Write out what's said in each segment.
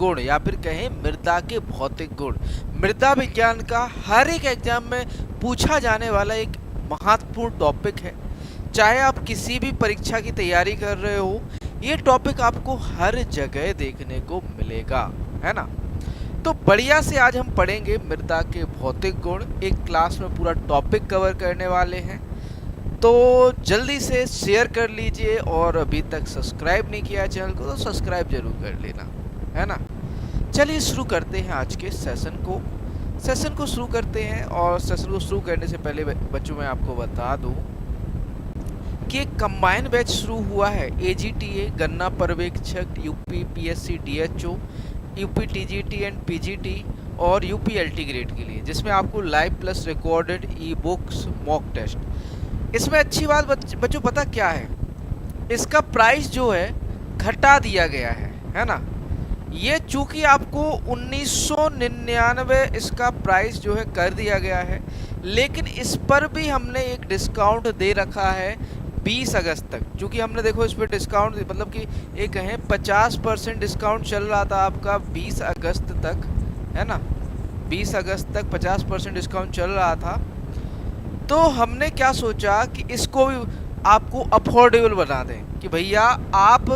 गुण या फिर कहें मृदा के भौतिक गुण। मृदा विज्ञान का हर एक एग्जाम में पूछा जाने वाला एक महत्वपूर्ण टॉपिक है। चाहे आप किसी भी परीक्षा की तैयारी कर रहे हो, ये टॉपिक आपको हर जगह देखने को मिलेगा, है ना। तो बढ़िया से आज हम पढ़ेंगे मृदा के भौतिक गुण, एक क्लास में पूरा टॉपिक कवर करने वाले हैं। तो जल्दी से शेयर कर लीजिए और अभी तक सब्सक्राइब नहीं किया चैनल को तो सब्सक्राइब जरूर कर लेना, है ना। चलिए शुरू करते हैं आज के सेशन को शुरू करते हैं। और सेशन को शुरू करने से पहले बच्चों मैं आपको बता दूं कि एक कंबाइन बैच शुरू हुआ है AGTA गन्ना पर्यवेक्षक, UP PSC DHO, UP TGT and PGT और यूपी LT ग्रेड के लिए, जिसमें आपको live plus recorded e books mock test. इसमें अच्छी बात बच्चों पता क्या है, इसका प्राइस जो है घटा दिया गया है ना। ये चूंकि आपको 1999 इसका प्राइस जो है कर दिया गया है, लेकिन इस पर भी हमने एक डिस्काउंट दे रखा है 20 अगस्त तक। चूँकि हमने देखो इस पर डिस्काउंट मतलब कि एक कहें 50% डिस्काउंट चल रहा था आपका 20 अगस्त तक, है ना। 20 अगस्त तक 50% डिस्काउंट चल रहा था। तो हमने क्या सोचा कि इसको भी आपको अफोर्डेबल बना दें कि भैया आप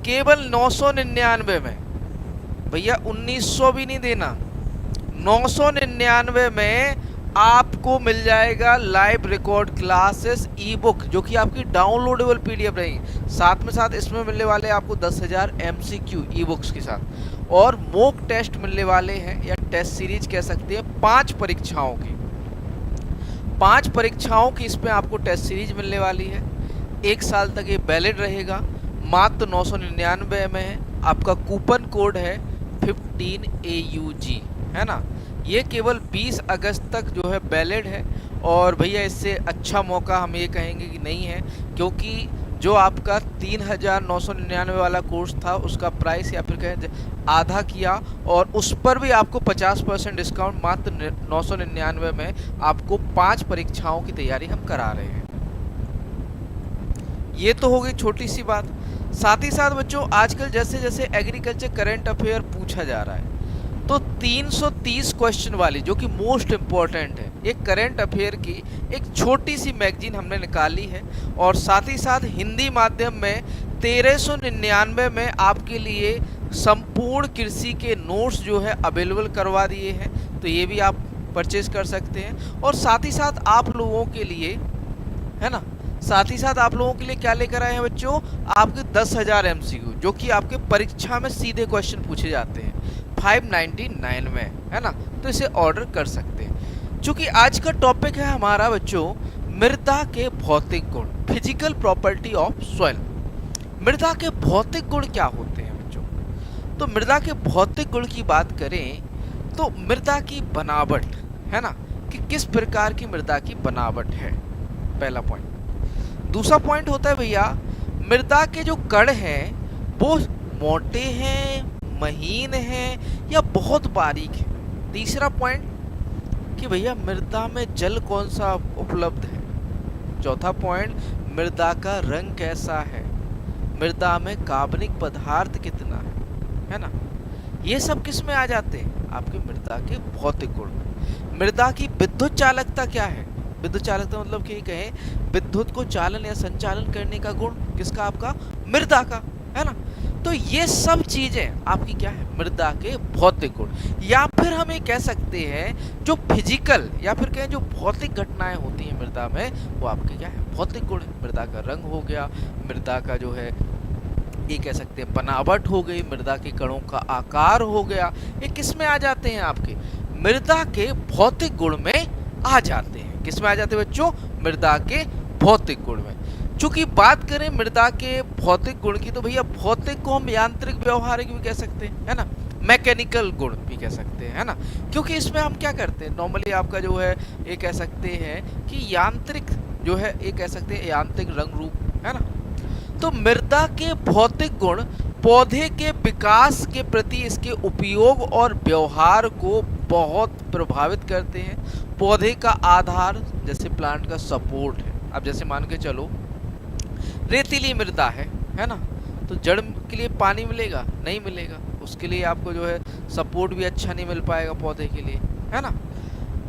केवल 999 में, भैया 1900 भी नहीं देना, 999 में आपको मिल जाएगा लाइव रिकॉर्ड क्लासेस ई बुक, जो कि आपकी डाउनलोडेबल PDF रहेगी। साथ में साथ इसमें मिलने वाले आपको 10,000 MCQ ई बुक्स के साथ, और मॉक टेस्ट मिलने वाले हैं, या टेस्ट सीरीज कह सकते हैं, 5 परीक्षाओं की। 5 परीक्षाओं की इसमें आपको टेस्ट सीरीज मिलने वाली है। 1 साल तक ये वैलिड रहेगा। मात्र 999 में है। आपका कूपन कोड है 15 AUG, है ना। ये केवल 20 अगस्त तक जो है वैलिड है। और भैया इससे अच्छा मौका हम ये कहेंगे कि नहीं है, क्योंकि जो आपका 3,999 वाला कोर्स था उसका प्राइस या फिर कहें आधा किया, और उस पर भी आपको 50% डिस्काउंट मात्र 999 में आपको 5 परीक्षाओं की तैयारी हम करा रहे हैं। ये तो हो गई छोटी सी बात। साथ ही साथ बच्चों आजकल जैसे जैसे एग्रीकल्चर करंट अफेयर पूछा जा रहा है, तो 330 क्वेश्चन वाली, जो कि मोस्ट इम्पॉर्टेंट है, एक करंट अफेयर की एक छोटी सी मैगजीन हमने निकाली है। और साथ ही साथ हिंदी माध्यम में 1399 में आपके लिए संपूर्ण कृषि के नोट्स जो है अवेलेबल करवा दिए हैं, तो ये भी आप परचेज कर सकते हैं। और साथ ही साथ आप लोगों के लिए, है ना, साथ ही साथ आप लोगों के लिए क्या लेकर आए हैं बच्चों, आपके 10,000 MCQ, जो कि आपके परीक्षा में सीधे क्वेश्चन पूछे जाते हैं 599 में, है ना। तो इसे ऑर्डर कर सकते हैं। चूंकि आज का टॉपिक है हमारा बच्चों मृदा के भौतिक गुण, फिजिकल प्रॉपर्टी ऑफ सॉइल। मृदा के भौतिक गुण क्या होते हैं बच्चों, तो मृदा के भौतिक गुण की बात करें तो मृदा की बनावट, है ना, कि किस प्रकार की मृदा की बनावट है, पहला पॉइंट। दूसरा पॉइंट होता है भैया मृदा के जो कण हैं वो मोटे हैं, महीन हैं, या बहुत बारीक है। तीसरा पॉइंट कि भैया मृदा में जल कौन सा उपलब्ध है। चौथा पॉइंट मृदा का रंग कैसा है, मृदा में कार्बनिक पदार्थ कितना है ना। ये सब किस में आ जाते हैं, आपके मृदा के भौतिक गुण में। मृदा की विद्युत चालकता क्या है, विद्युत चालकता मतलब कि कहें विद्युत को चालन या संचालन करने का गुण किसका, आपका मृदा का, है ना। तो ये सब चीजें आपकी क्या है, मृदा के भौतिक गुण। या फिर हम ये कह सकते हैं जो फिजिकल या फिर कहें जो भौतिक घटनाएं होती हैं मृदा में, वो आपके क्या है, भौतिक गुण है। मृदा का रंग हो गया, मृदा का जो है ये कह सकते हैं बनावट हो गई, मृदा के कणों का आकार हो गया, ये किस में आ जाते हैं, आपके मृदा के भौतिक गुण में आ जाते हैं। किस में आ जाते हैं बच्चों, मृदा के भौतिक गुण में। चूंकि बात करें मृदा के भौतिक गुण की, तो भैया भौतिक को हम यांत्रिक व्यवहारिक भी कह सकते हैं, है ना, मैकेनिकल गुण भी कह सकते हैं, है ना। क्योंकि इसमें हम क्या करते हैं, नॉर्मली आपका जो है ये कह सकते हैं कि यांत्रिक जो है, ये कह सकते हैं यांत्रिक रंग रूप, है ना। तो मृदा के भौतिक गुण पौधे के विकास के प्रति इसके उपयोग और व्यवहार को बहुत प्रभावित करते हैं। पौधे का आधार जैसे प्लांट का सपोर्ट है। अब जैसे मान के चलो रेतीली मृदा है ना, तो जड़ के लिए पानी मिलेगा, नहीं मिलेगा, उसके लिए आपको जो है सपोर्ट भी अच्छा नहीं मिल पाएगा पौधे के लिए, है ना।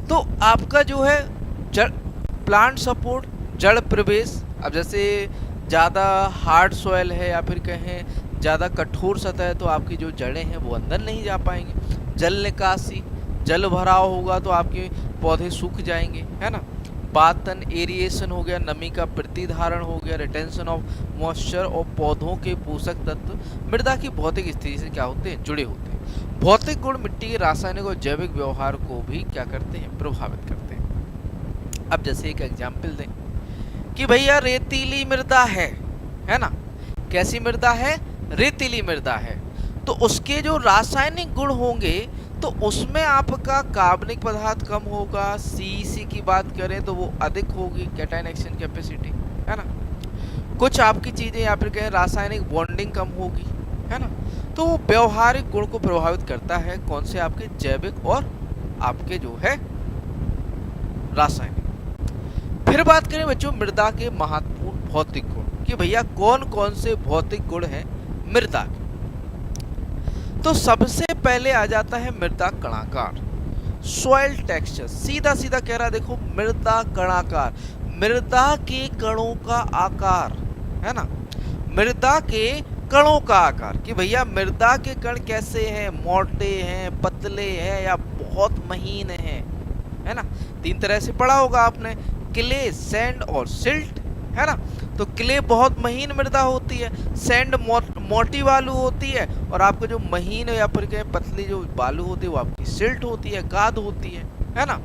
तो आपका जो है जड़ प्लांट सपोर्ट, जड़ प्रवेश, अब जैसे ज़्यादा हार्ड सॉइल है या फिर कहें ज़्यादा कठोर सतह है तो आपकी जो जड़ें हैं वो अंदर नहीं जा पाएंगे। जल निकासी, जल भराव होगा तो आपके पौधे सूख जाएंगे, है ना। बातन, एरिएशन हो गया, नमी का प्रतिधारण हो गया, रिटेंशन ऑफ मॉइस्चर, और पौधों के पोषक तत्व मृदा की भौतिक स्थिति से क्या होते हैं, जुड़े होते हैं। भौतिक गुण मिट्टी के रासायनिक और जैविक व्यवहार को भी क्या करते हैं, प्रभावित करते हैं। अब जैसे एक एग्जाम्पल दें कि भैया रेतीली मृदा है ना। कैसी मृदा है, रेतीली मृदा है, तो उसके जो रासायनिक गुण होंगे तो उसमें आपका कार्बनिक पदार्थ कम होगा। सी की बात करें तो वो अधिक होगी, कैटायन एक्सचेंज कैपेसिटी, है ना। कुछ आपकी चीजें या फिर कहें रासायनिक बॉन्डिंग कम होगी, है ना। तो वो व्यवहारिक गुण को प्रभावित करता है, कौन से, आपके जैविक और आपके जो है रासायनिक। फिर बात करें बच्चों मृदा के महत्वपूर्ण भौतिक गुण कि भैया कौन कौन से भौतिक गुण हैं मृदा के। तो सबसे पहले आ जाता है मृदा कणाकार, सॉइल टेक्सचर। सीधा सीधा कह रहा है, देखो मृदा कणाकार, मृदा के कणों का आकार, है ना। मृदा के कणों का आकार कि भैया मृदा के कण कैसे हैं, मोटे हैं, पतले हैं या बहुत महीन हैं, है ना। तीन तरह से पढ़ा होगा आपने, क्ले, सैंड और सिल्ट, है ना। तो क्ले बहुत महीन मृदा होती है, सैंड मोटी बालू होती है, और आपको जो महीन या फिर कहें पतली जो बालू होती है वो आपकी सिल्ट होती है, गाद होती है ना।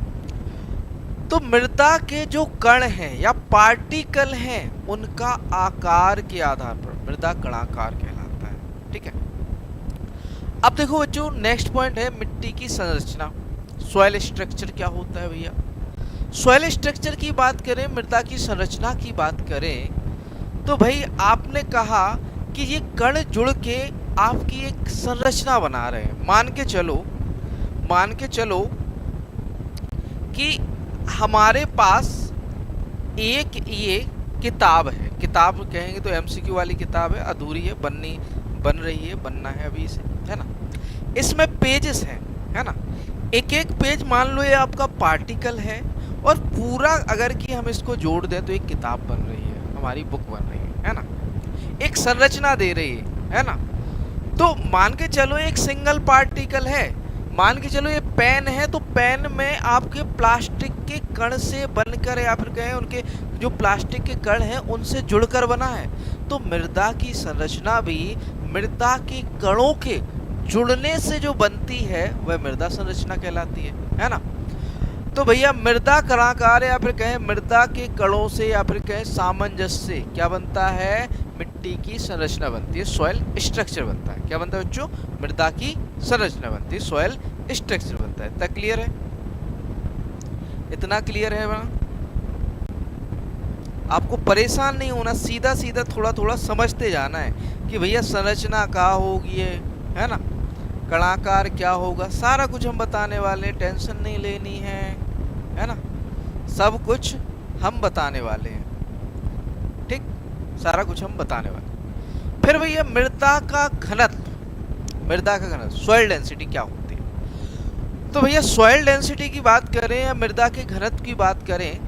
तो मृदा के जो कण हैं या पार्टिकल हैं उनका आकार के आधार पर मृदा कणाकार कहलाता है, ठीक है। अब देखो बच्चों नेक्स्ट पॉइंट है मिट्टी की संरचना, सॉइल स्ट्रक्चर क्या होता है भैया। सॉइल स्ट्रक्चर की बात करें, मृदा की संरचना की बात करें तो भाई आपने कहा कि ये कण जुड़ के आपकी एक संरचना बना रहे हैं। मान के चलो कि हमारे पास एक ये किताब है, किताब कहेंगे तो एमसीक्यू वाली किताब है, अधूरी है, बन रही है, बनना है अभी इसे, है ना। इसमें पेजेस हैं, है ना। एक एक पेज मान लो ये आपका पार्टिकल है, और पूरा अगर कि हम इसको जोड़ दें तो एक किताब बन रही है, हमारी बुक बन रही है ना। एक संरचना दे रही है ना। तो मान के चलो एक सिंगल पार्टिकल है, मान के चलो ये पेन है, तो पेन में आपके प्लास्टिक के कण से बनकर या फिर कहें उनके जो प्लास्टिक के कण हैं उनसे जुड़कर बना है। तो मृदा की संरचना भी मृदा के कणों के जुड़ने से जो बनती है वह मृदा संरचना कहलाती है ना। तो भैया मृदा कणाकार या फिर कहें मृदा के कणों से या फिर कहें सामंजस्य से क्या बनता है, मिट्टी की संरचना बनती है, सॉइल स्ट्रक्चर बनता है। क्या बनता है बच्चों, मृदा की संरचना बनती है, सॉइल स्ट्रक्चर बनता है। इतना क्लियर है, इतना क्लियर है बना। आपको परेशान नहीं होना, सीधा सीधा थोड़ा थोड़ा समझते जाना है कि भैया संरचना क्या होगी है ना, कणाकार क्या होगा, सारा कुछ हम बताने वाले, टेंशन नहीं लेनी है ना, सब कुछ हम बताने वाले हैं, ठीक, सारा कुछ हम बताने वाले। फिर भैया मृदा का घनत्व, सॉइल डेंसिटी क्या होती है। तो भैया सॉइल डेंसिटी की बात करें या मृदा के घनत्व की बात करें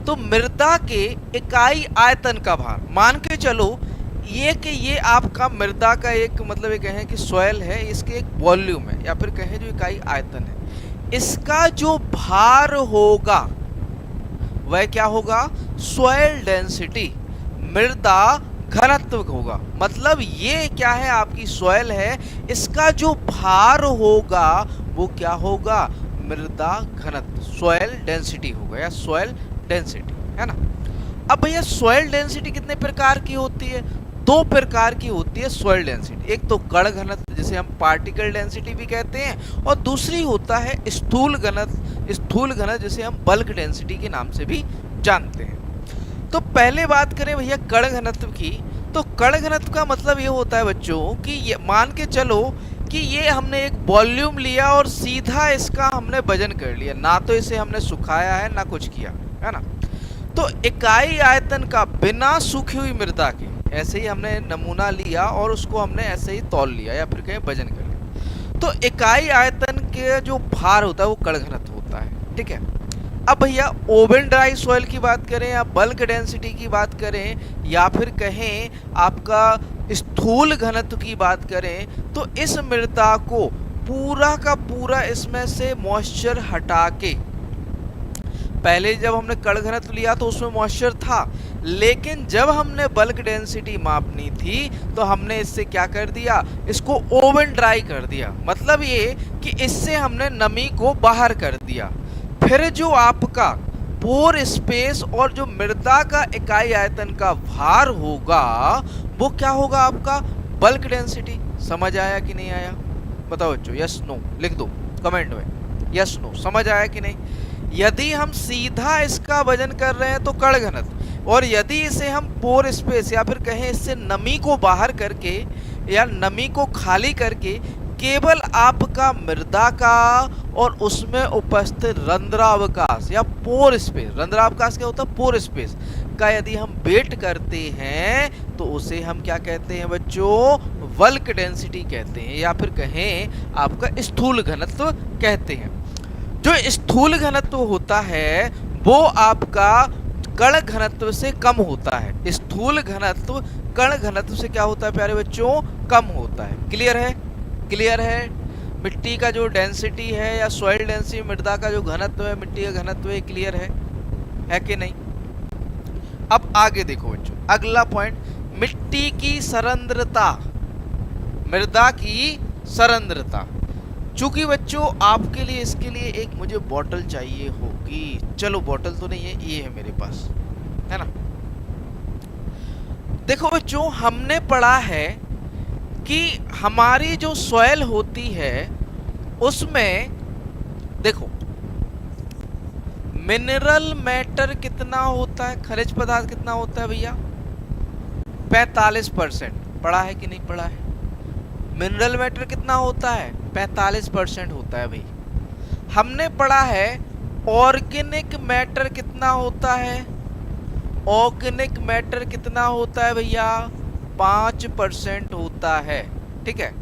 तो मृदा के इकाई आयतन का भार, मान के चलो ये आपका मृदा का एक मतलब ये कहें कि सॉइल है, इसके एक वॉल्यूम है या फिर कहें जो इकाई आयतन है, इसका जो भार होगा वह क्या होगा, सॉइल डेंसिटी, मृदा घनत्व होगा। मतलब ये क्या है, आपकी सॉइल है, इसका जो भार होगा वो क्या होगा, मृदा घनत्व, सॉइल डेंसिटी होगा या सॉइल डेंसिटी, है ना। अब भैया सॉइल डेंसिटी कितने प्रकार की होती है, दो प्रकार की होती है सॉइल डेंसिटी। एक तो कण घनत्व जिसे हम पार्टिकल डेंसिटी भी कहते हैं, और दूसरी होता है स्थूल घनत्व जिसे हम बल्क डेंसिटी के नाम से भी जानते हैं। तो पहले बात करें भैया कण घनत्व की, तो कण घनत्व का मतलब ये होता है बच्चों कि ये मान के चलो कि ये हमने एक वॉल्यूम लिया और सीधा इसका हमने वजन कर लिया, ना तो इसे हमने सुखाया है ना कुछ किया, है ना। तो इकाई आयतन का बिना सूखी हुई मृदा के ऐसे ही हमने नमूना लिया और उसको हमने ऐसे ही तौल लिया या फिर कहीं वजन कर लिया। तो इकाई आयतन के जो भार होता है वो कण घनत्व होता है, ठीक है। अब भैया ओवन ड्राई सॉइल की बात करें या बल्क डेंसिटी की बात करें या फिर कहें आपका स्थूल घनत्व की बात करें, तो इस मृदा को पूरा का पूरा इसमें से मॉइस्चर हटा के, पहले जब हमने कण घनत्व लिया तो उसमें मॉइस्चर था, लेकिन जब हमने बल्क डेंसिटी मापनी थी तो हमने इससे क्या कर दिया, इसको ओवन ड्राई कर दिया। मतलब ये कि इससे हमने नमी को बाहर कर दिया। फिर जो आपका पोर स्पेस और जो मृदा का इकाई आयतन का भार होगा वो क्या होगा, आपका बल्क डेंसिटी। समझ आया कि नहीं आया, बताओ बच्चों, यस नो लिख दो कमेंट में, यस नो समझ आया कि नहीं। यदि हम सीधा इसका वजन कर रहे हैं तो कण घनत्व, और यदि इसे हम पोर स्पेस या फिर कहें इससे नमी को बाहर करके या नमी को खाली करके केवल आपका मृदा का और उसमें उपस्थित रंध्रावकाश या पोर स्पेस, रंध्रावकाश क्या होता है, पोर स्पेस का यदि हम वेट करते हैं तो उसे हम क्या कहते हैं बच्चों, बल्क डेंसिटी कहते हैं या फिर कहें आपका स्थूल घनत्व कहते हैं। जो स्थूल घनत्व होता है वो आपका कण घनत्व से कम होता है। स्थूल घनत्व कण घनत्व से क्या होता है प्यारे बच्चों, कम होता है। क्लियर है, क्लियर है। मिट्टी का जो डेंसिटी है या सॉइल डेंसिटी, मृदा का जो घनत्व है, मिट्टी का घनत्व है, क्लियर है कि नहीं। अब आगे देखो बच्चों, अगला पॉइंट, मिट्टी की सरंध्रता, मृदा की सरंध्रता। चूंकि बच्चों आपके लिए इसके लिए एक मुझे बोतल चाहिए होगी, चलो बोतल तो नहीं है, ये है मेरे पास, है ना। देखो बच्चों, हमने पढ़ा है कि हमारी जो सॉइल होती है उसमें देखो मिनरल मैटर कितना होता है, खनिज पदार्थ कितना होता है भैया, 45%। पढ़ा है कि नहीं पढ़ा है। मिनरल मैटर कितना होता है, 45% होता है भाई। हमने पढ़ा है ऑर्गेनिक मैटर कितना होता है, ऑर्गेनिक मैटर कितना होता है भैया, 5% होता है, ठीक है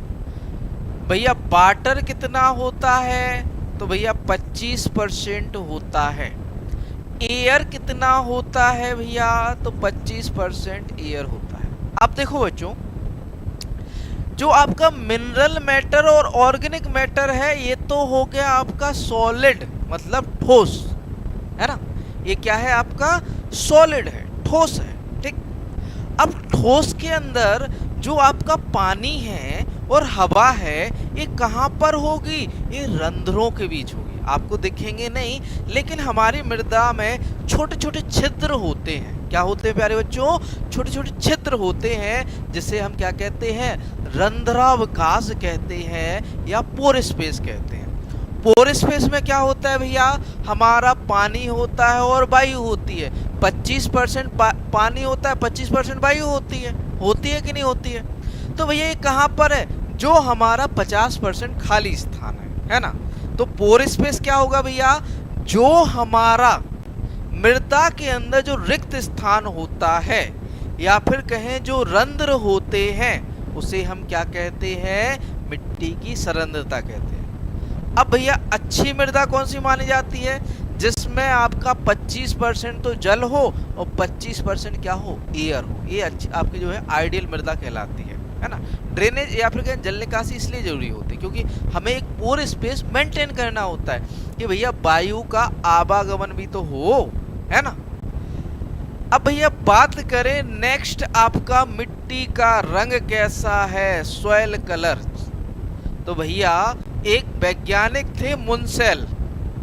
भैया। वाटर कितना होता है, तो भैया 25% होता है। एयर कितना होता है भैया, तो 25% एयर होता है। अब देखो बच्चों, जो आपका मिनरल मैटर और ऑर्गेनिक मैटर है ये तो हो गया आपका सॉलिड, मतलब ठोस, है ना। ये क्या है आपका, सॉलिड है, ठोस है, ठीक। अब ठोस के अंदर जो आपका पानी है और हवा है ये कहाँ पर होगी, ये रंध्रों के बीच होगी। आपको दिखेंगे नहीं, लेकिन हमारी मृदा में छोटे छोटे छिद्र होते हैं। क्या होते हैं प्यारे बच्चों, छोटे छोटे छिद्र होते हैं, जिसे हम क्या कहते हैं, रंध्रावकाश कहते हैं या पोर स्पेस कहते हैं। पोर स्पेस में क्या होता है भैया, हमारा पानी होता है और वायु होती है। 25% पानी होता है, 25% वायु होती है कि नहीं होती है। तो भैया ये कहाँ पर है, जो हमारा 50% खाली स्थान है ना। तो पोर स्पेस क्या होगा भैया, जो हमारा मृदा के अंदर जो रिक्त स्थान होता है या फिर कहें जो रंध्र होते हैं उसे हम क्या कहते हैं, मिट्टी की सरंध्रता कहते हैं। अब भैया अच्छी मृदा कौन सी मानी जाती है, जिसमें आपका 25% तो जल हो और 25% क्या हो, एयर हो। ये अच्छी आपकी जो है आइडियल मृदा कहलाती है ना। ड्रेनेज या फिर जल निकासी इसलिए जरूरी होती है क्योंकि हमें एक पोर स्पेस मेंटेन करना होता है कि भैया वायु का आवागमन भी तो हो, है ना। अब भैया बात करें नेक्स्ट, आपका मिट्टी का रंग कैसा है, सॉइल कलर। तो भैया एक वैज्ञानिक थे मुनसेल,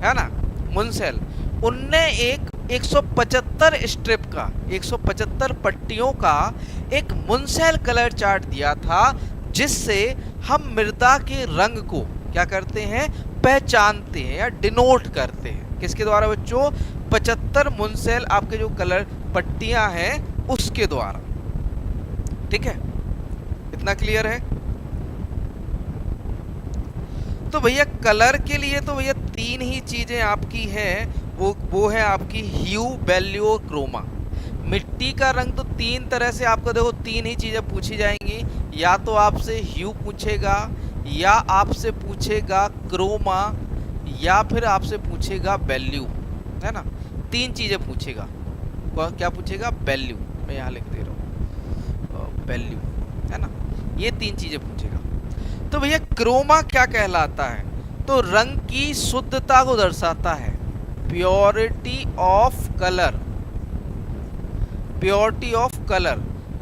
है ना, मुनसेल। उनने एक 175 स्ट्रिप का, 175 पट्टियों का एक मुनसेल कलर चार्ट दिया था, जिससे हम मृदा के रंग को क्या करते हैं, पहचानते हैं या डिनोट करते हैं। किसके द्वारा बच्चों, 75 मुनसेल आपके जो कलर पट्टियां हैं उसके द्वारा, ठीक है। इतना क्लियर है। तो भैया कलर के लिए तो भैया 3 ही चीजें आपकी हैं, वो है आपकी ह्यू, वैल्यू और क्रोमा। मिट्टी का रंग तो तीन तरह से आपको देखो तीन ही चीजें पूछी जाएंगी, या तो आपसे ह्यू पूछेगा, या आपसे पूछेगा क्रोमा, या फिर आपसे पूछेगा वैल्यू, है ना। तीन चीजें पूछेगा। क्या पूछेगा? वैल्यू। मैं यहाँ लिख दे रहा हूँ वैल्यू, है ना। ये तीन चीजें पूछेगा। तो भैया क्रोमा क्या कहलाता है? तो रंग की शुद्धता को दर्शाता है, purity of colour. Purity of colour,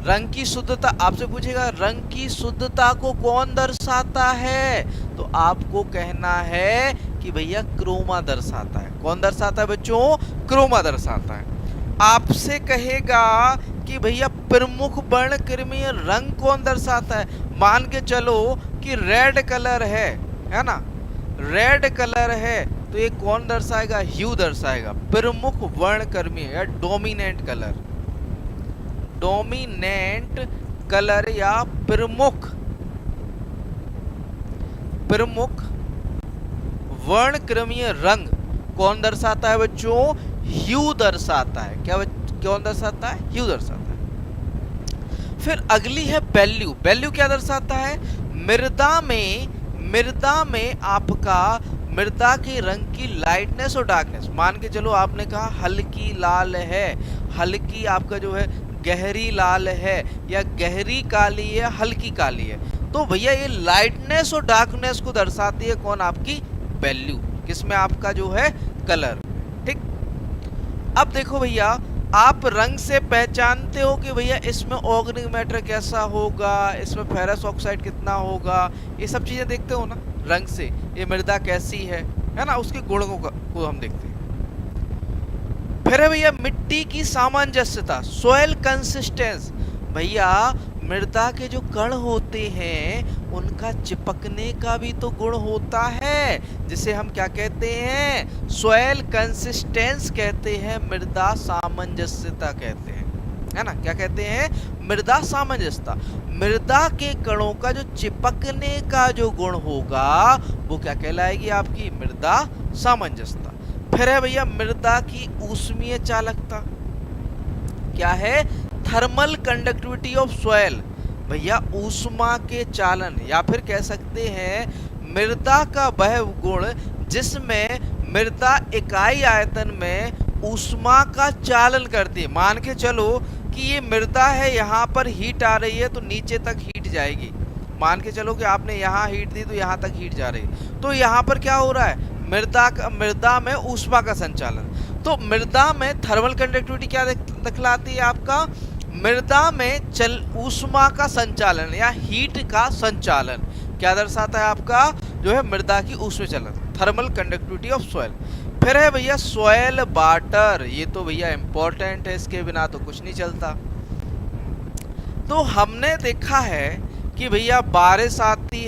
रंग की शुद्धता। आपसे पूछेगा रंग की शुद्धता को कौन दर्शाता है, तो आपको कहना है कि भैया क्रोमा दर्शाता है। कौन दर्शाता है बच्चों? क्रोमा दर्शाता है। आपसे कहेगा कि भैया प्रमुख वर्णक्रमीय रंग कौन दर्शाता है, मान के चलो कि रेड कलर है ना, रेड कलर है, तो ये कौन दर्शाएगा? ह्यू दर्शाएगा। प्रमुख वर्णक्रमीय या डोमिनेंट कलर, डोमिनेंट कलर या प्रमुख वर्णक्रमीय रंग कौन दर्शाता है बच्चों? ह्यू दर्शाता है। क्या कौन दर्शाता है? ह्यू दर्शाता है। फिर अगली है वैल्यू। वैल्यू क्या दर्शाता है? मृदा में आपका मृदा के रंग की लाइटनेस और डार्कनेस। मान के चलो आपने कहा हल्की लाल है, हल्की आपका जो है गहरी लाल है, या गहरी काली है, हल्की काली है, तो भैया ये लाइटनेस और डार्कनेस को दर्शाती है कौन? आपकी वैल्यू। किसमें? आपका जो है कलर। ठीक। अब देखो भैया, आप रंग से पहचानते हो कि भैया इसमें ऑर्गेनिक मैटर कैसा होगा, इसमें फेरस ऑक्साइड कितना होगा, ये सब चीजें देखते हो ना रंग से। ये मृदा कैसी है ना, उसके गुणों को हम देखते हैं। फिर है भैया मिट्टी की सामंजस्यता, सॉइल कंसिस्टेंस। भैया मृदा के जो कण होते हैं उनका चिपकने का भी तो गुण होता है, जिसे हम क्या कहते हैं? सॉइल कंसिस्टेंस कहते हैं, मृदा सामंजस्यता कहते हैं, है ना। क्या कहते हैं? मृदा सामंजस्यता। मृदा के कणों का जो चिपकने का जो गुण होगा वो क्या कहलाएगी? आपकी मृदा सामंजस्यता। फिर है भैया मृदा की ऊष्मीय चालकता। क्या है? Thermal conductivity of soil. भैया ऊष्मा के चालन, या फिर कह सकते हैं मृदा का वह गुण जिसमें मृदा इकाई आयतन में ऊष्मा का चालन करती है। मान के चलो कि ये मृदा है, यहाँ पर हीट आ रही है तो नीचे तक हीट जाएगी। मान के चलो कि आपने यहाँ हीट दी तो यहाँ तक हीट जा रही है, तो यहाँ पर क्या हो रहा है? मृदा में ऊष्मा का संचालन। तो मृदा में थर्मल कंडक्टिविटी क्या दिखलाती है? आपका मृदा में ऊष्मा का संचालन या हीट का संचालन क्या दर्शाता है? आपका जो है मृदा की ऊष्मा चलन, थर्मल कंडक्टिविटी ऑफ सॉइल। फिर है भैया सॉइल वाटर। ये तो भैया इंपॉर्टेंट है, इसके बिना तो कुछ नहीं चलता। तो हमने देखा है कि भैया बारिश आती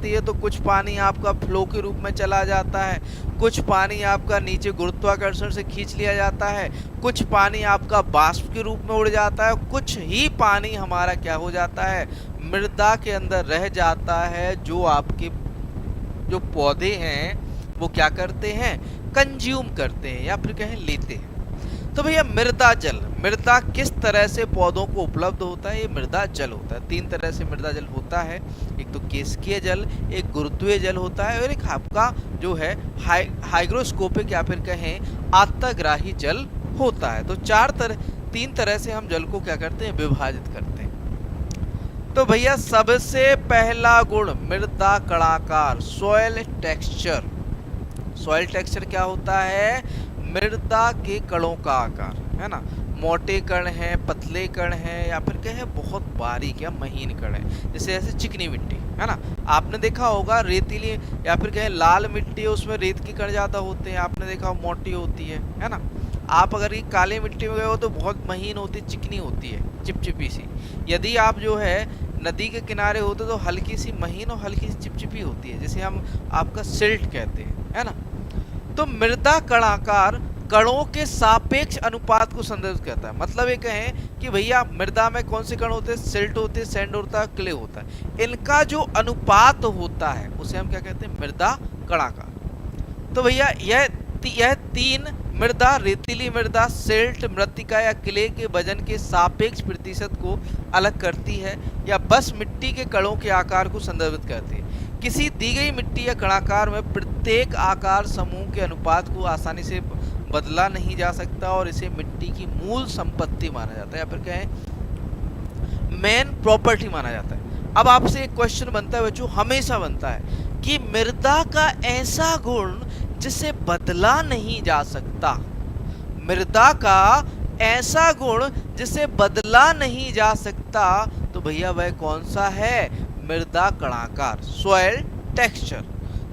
है तो कुछ पानी आपका फ्लो के रूप में चला जाता है, कुछ पानी आपका नीचे गुरुत्वाकर्षण से खींच लिया जाता है, कुछ पानी आपका वाष्प के रूप में उड़ जाता है, कुछ ही पानी हमारा क्या हो जाता है? मृदा के अंदर रह जाता है, जो आपके जो पौधे हैं वो क्या करते हैं? कंज्यूम करते हैं, या फिर कहें लेते हैं। तो भैया मृदा जल, मृदा किस तरह से पौधों को उपलब्ध होता है? ये मृदा जल होता है। तीन तरह से मृदा जल होता है, एक तो केशिकीय जल, एक गुरुत्वीय जल होता है, और एक आपका जो है हाइग्रोस्कोपिक या फिर कहें आत्ताग्राही जल होता है। तो तीन तरह से हम जल को क्या करते हैं? विभाजित करते हैं। तो भैया सबसे पहला गुण मृदा कणाकार, सॉइल टेक्सचर। सॉइल टेक्सचर क्या होता है? मृदा के कणों का आकार, है ना। मोटे कण हैं, पतले कण हैं, या फिर कहें बहुत बारीक या महीन कण हैं, जैसे चिकनी मिट्टी, है ना। आपने देखा होगा रेतीली या फिर कहें लाल मिट्टी है, उसमें रेत के कण ज़्यादा होते हैं, आपने देखा मोटी होती है ना। आप अगर ये काली मिट्टी में गए हो तो बहुत महीन होती, चिकनी होती है, चिपचिपी सी। यदि आप जो है नदी के किनारे होते तो हल्की सी महीन और हल्की सी चिपचिपी होती है, जिसे हम आपका सिल्ट कहते हैं, है ना। तो मृदा कणाकार कणों के सापेक्ष अनुपात को संदर्भित करता है। मतलब ये कहें कि भैया मृदा में कौन से कण होते हैं? सिल्ट होते हैं, सैंड होता है, क्ले होता है। इनका जो अनुपात होता है उसे हम क्या कहते हैं? मृदा कणाकार। तो भैया यह तीन मृदा, रेतीली मृदा, सिल्ट, मृत्तिका या क्ले के वजन के सापेक्ष प्रतिशत को अलग करती है, या बस मिट्टी के कणों के आकार को संदर्भित करती है। किसी दी गई मिट्टी या कणाकार में प्रत्येक आकार समूह के अनुपात को आसानी से बदला नहीं जा सकता और इसे मिट्टी की मूल संपत्ति माना जाता है, या फिर कहें मेन प्रॉपर्टी माना जाता है। अब आपसे एक क्वेश्चन बनता है बच्चों, हमेशा बनता है कि मृदा का ऐसा गुण जिसे बदला नहीं जा सकता, मृदा का ऐसा गुण जिसे बदला नहीं जा सकता, तो भैया वह कौन सा है? मृदा कणाकार, सॉइल टेक्सचर।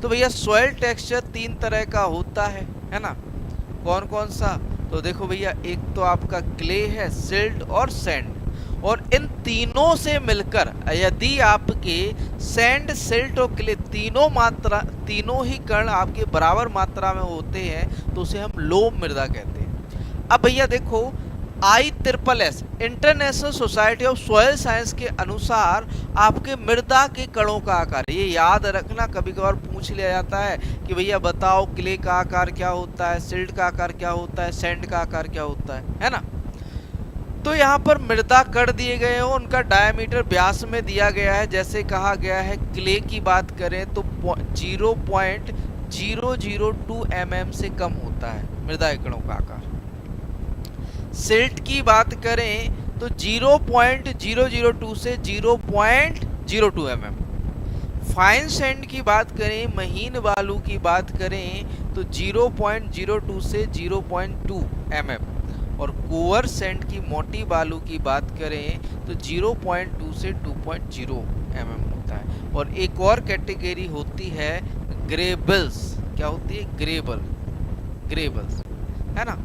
तो भैया सॉइल टेक्सचर 3 तरह का होता है ना? कौन कौन सा? तो देखो भैया, एक तो आपका क्ले है, सिल्ट और सैंड, और इन तीनों से मिलकर यदि आपके सैंड, सिल्ट और क्ले तीनों ही कण आपके बराबर मात्रा में होते हैं तो उसे हम लोम मृदा कहते हैं। अब भैया देखो, ISSS international society of soil science के अनुसार आपके मृदा के कणों का आकार, ये याद रखना, कभी कभार पूछ लिया जाता है कि भैया बताओ क्ले का आकार क्या होता है, सिल्ट का आकार क्या होता है, सैंड का आकार क्या होता है ना? तो यहाँ पर मृदा कण दिए गए हैं, उनका डायमीटर व्यास में दिया गया है। जैसे कहा गया है क्ले की बात करें तो 0.002 mm से कम होता है मृदा के कणों का आकार। सिल्ट की बात करें तो 0.002 से 0.02 mm। फाइन सैंड की बात करें, महीन बालू की बात करें तो 0.02 से 0.2 mm, और कोअर सैंड की मोटी बालू की बात करें तो 0.2 से 2.0 mm होता है। और एक और कैटेगरी होती है ग्रेबल्स। क्या होती है? ग्रेबल्स है ना?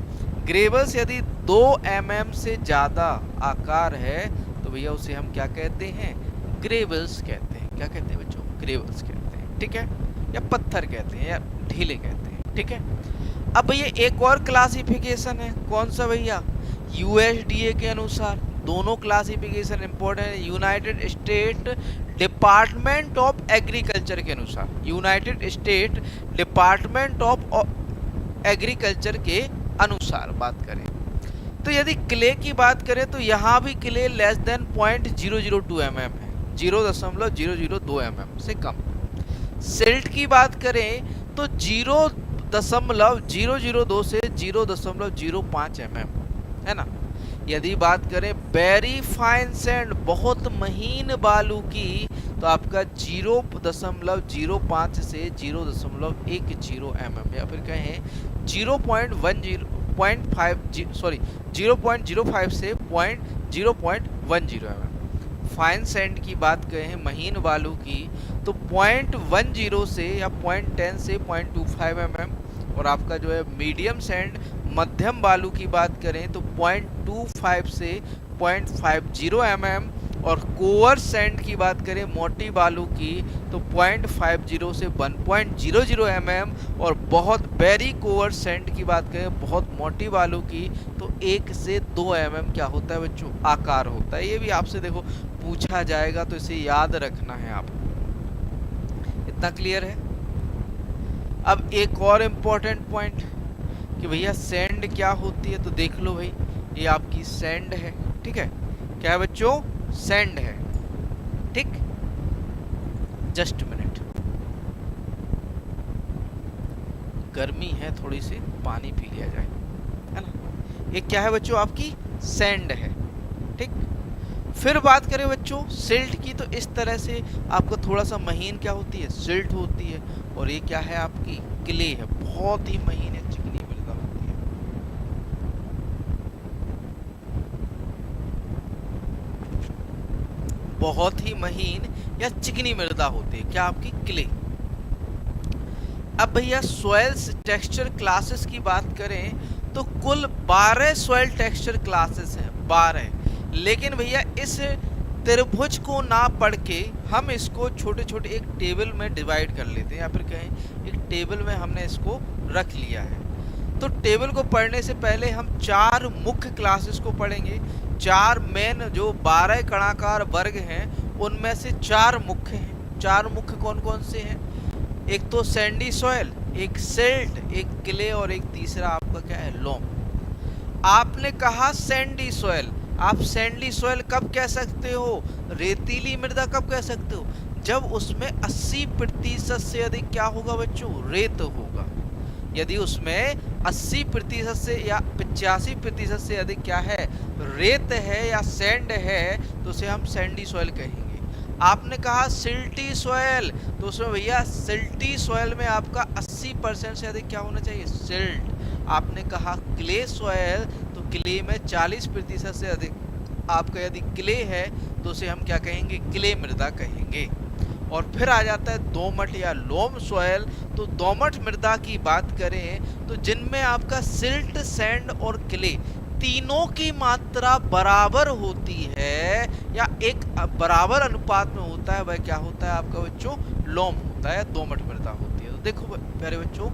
ग्रेबल्स यदि 2 mm से ज़्यादा आकार है तो भैया उसे हम क्या कहते हैं? ग्रेबल्स कहते हैं। क्या कहते हैं बच्चों? ग्रेबल्स कहते हैं, ठीक है? या पत्थर कहते हैं, या ढीले कहते हैं, ठीक है? अब भैया एक और क्लासिफिकेशन है, कौन सा भैया? USDA के अनुसार। दोनों क्लासिफिकेशन इंपॉर्टेंट है। United state department of agriculture के अनुसार, United state department of agriculture के अनुसार बात करें तो यदि क्ले की बात करें तो यहाँ भी क्ले लेस देन 0.002 mm है, 0.002 mm से कम। सिल्ट की बात करें तो 0.002 से 0.05 mm है ना? यदि बात करें वेरी फाइन सैंड, बहुत महीन बालू की, तो आपका 0.05 से 0.10 mm, या फिर कहें 0.05 से 0.10 mm। फाइन सैंड की बात करें, महीन बालू की, तो 0.10 से या 0.10 से 0.25 mm, और आपका जो है मीडियम सैंड, मध्यम बालू की बात करें तो 0.25 से 0.50 mm, और कोअर सैंड की बात करें मोटी बालू की तो 0.50 से 1.00 mm, और बहुत वेरी कोअर सैंड की बात करें बहुत मोटी बालू की तो 1 से 2 mm क्या होता है बच्चों? आकार होता है। ये भी आपसे देखो पूछा जाएगा तो इसे याद रखना है आपको। इतना क्लियर है? अब एक और इम्पोर्टेंट पॉइंट कि भैया सैंड क्या होती है, तो देख लो भाई, ये आपकी सैंड है, ठीक है? क्या है बच्चों? सैंड है, ठीक? जस्ट मिनट, गर्मी है थोड़ी सी, पानी पी लिया जाए, है ना? ये क्या है बच्चों? आपकी सैंड है, ठीक? फिर बात करें बच्चों सिल्ट की, तो इस तरह से आपको थोड़ा सा महीन क्या होती है? सिल्ट होती है। और ये क्या है? आपकी क्ले है, बहुत ही महीन है, चिकनी मृदा होती है। बहुत ही महीन या चिकनी मृदा होती है, क्या? आपकी क्ले। अब भैया सॉइल्स टेक्सचर क्लासेस की बात करें तो कुल 12 सॉइल टेक्सचर क्लासेस हैं, 12। लेकिन भैया इस त्रिभुज को ना पढ़ के हम इसको छोटे छोटे एक टेबल में डिवाइड कर लेते हैं, या फिर कहें एक टेबल में हमने इसको रख लिया है। तो टेबल को पढ़ने से पहले हम 4 मुख्य क्लासेस को पढ़ेंगे। 4 मेन जो 12 कणाकार वर्ग हैं उनमें से 4 मुख्य हैं। 4 मुख्य कौन कौन से हैं? एक तो सैंडी सॉइल, एक सिल्ट, एक क्ले, और एक तीसरा आपका क्या है, लोम। आपने कहा सैंडी सॉइल, आप सैंडी सॉइल कब कह सकते हो, रेतीली मृदा कब कह सकते हो, जब उसमें 80% से अधिक क्या होगा बच्चों, रेत होगा। यदि उसमें 80% से या 85% से अधिक क्या है, रेत है या सैंड है, तो उसे हम सैंडी सॉइल कहेंगे। आपने कहा सिल्टी सॉइल, तो उसमें भैया सिल्टी सॉइल में आपका 80% से अधिक क्या होना चाहिए, सिल्ट। आपने कहा क्ले सॉइल, तो क्ले में 40% से अधिक आपका यदि क्ले है तो उसे हम क्या कहेंगे, क्ले मृदा कहेंगे। और फिर आ जाता है दोमट या लोम सॉइल। तो दोमट मृदा की बात करें तो जिनमें आपका सिल्ट, सैंड और क्ले तीनों की मात्रा बराबर होती है या एक बराबर अनुपात में होता है, वह क्या होता है आपका बच्चों, लोम होता है, दोमट मृदा होती है। तो देखो प्यारे बच्चों,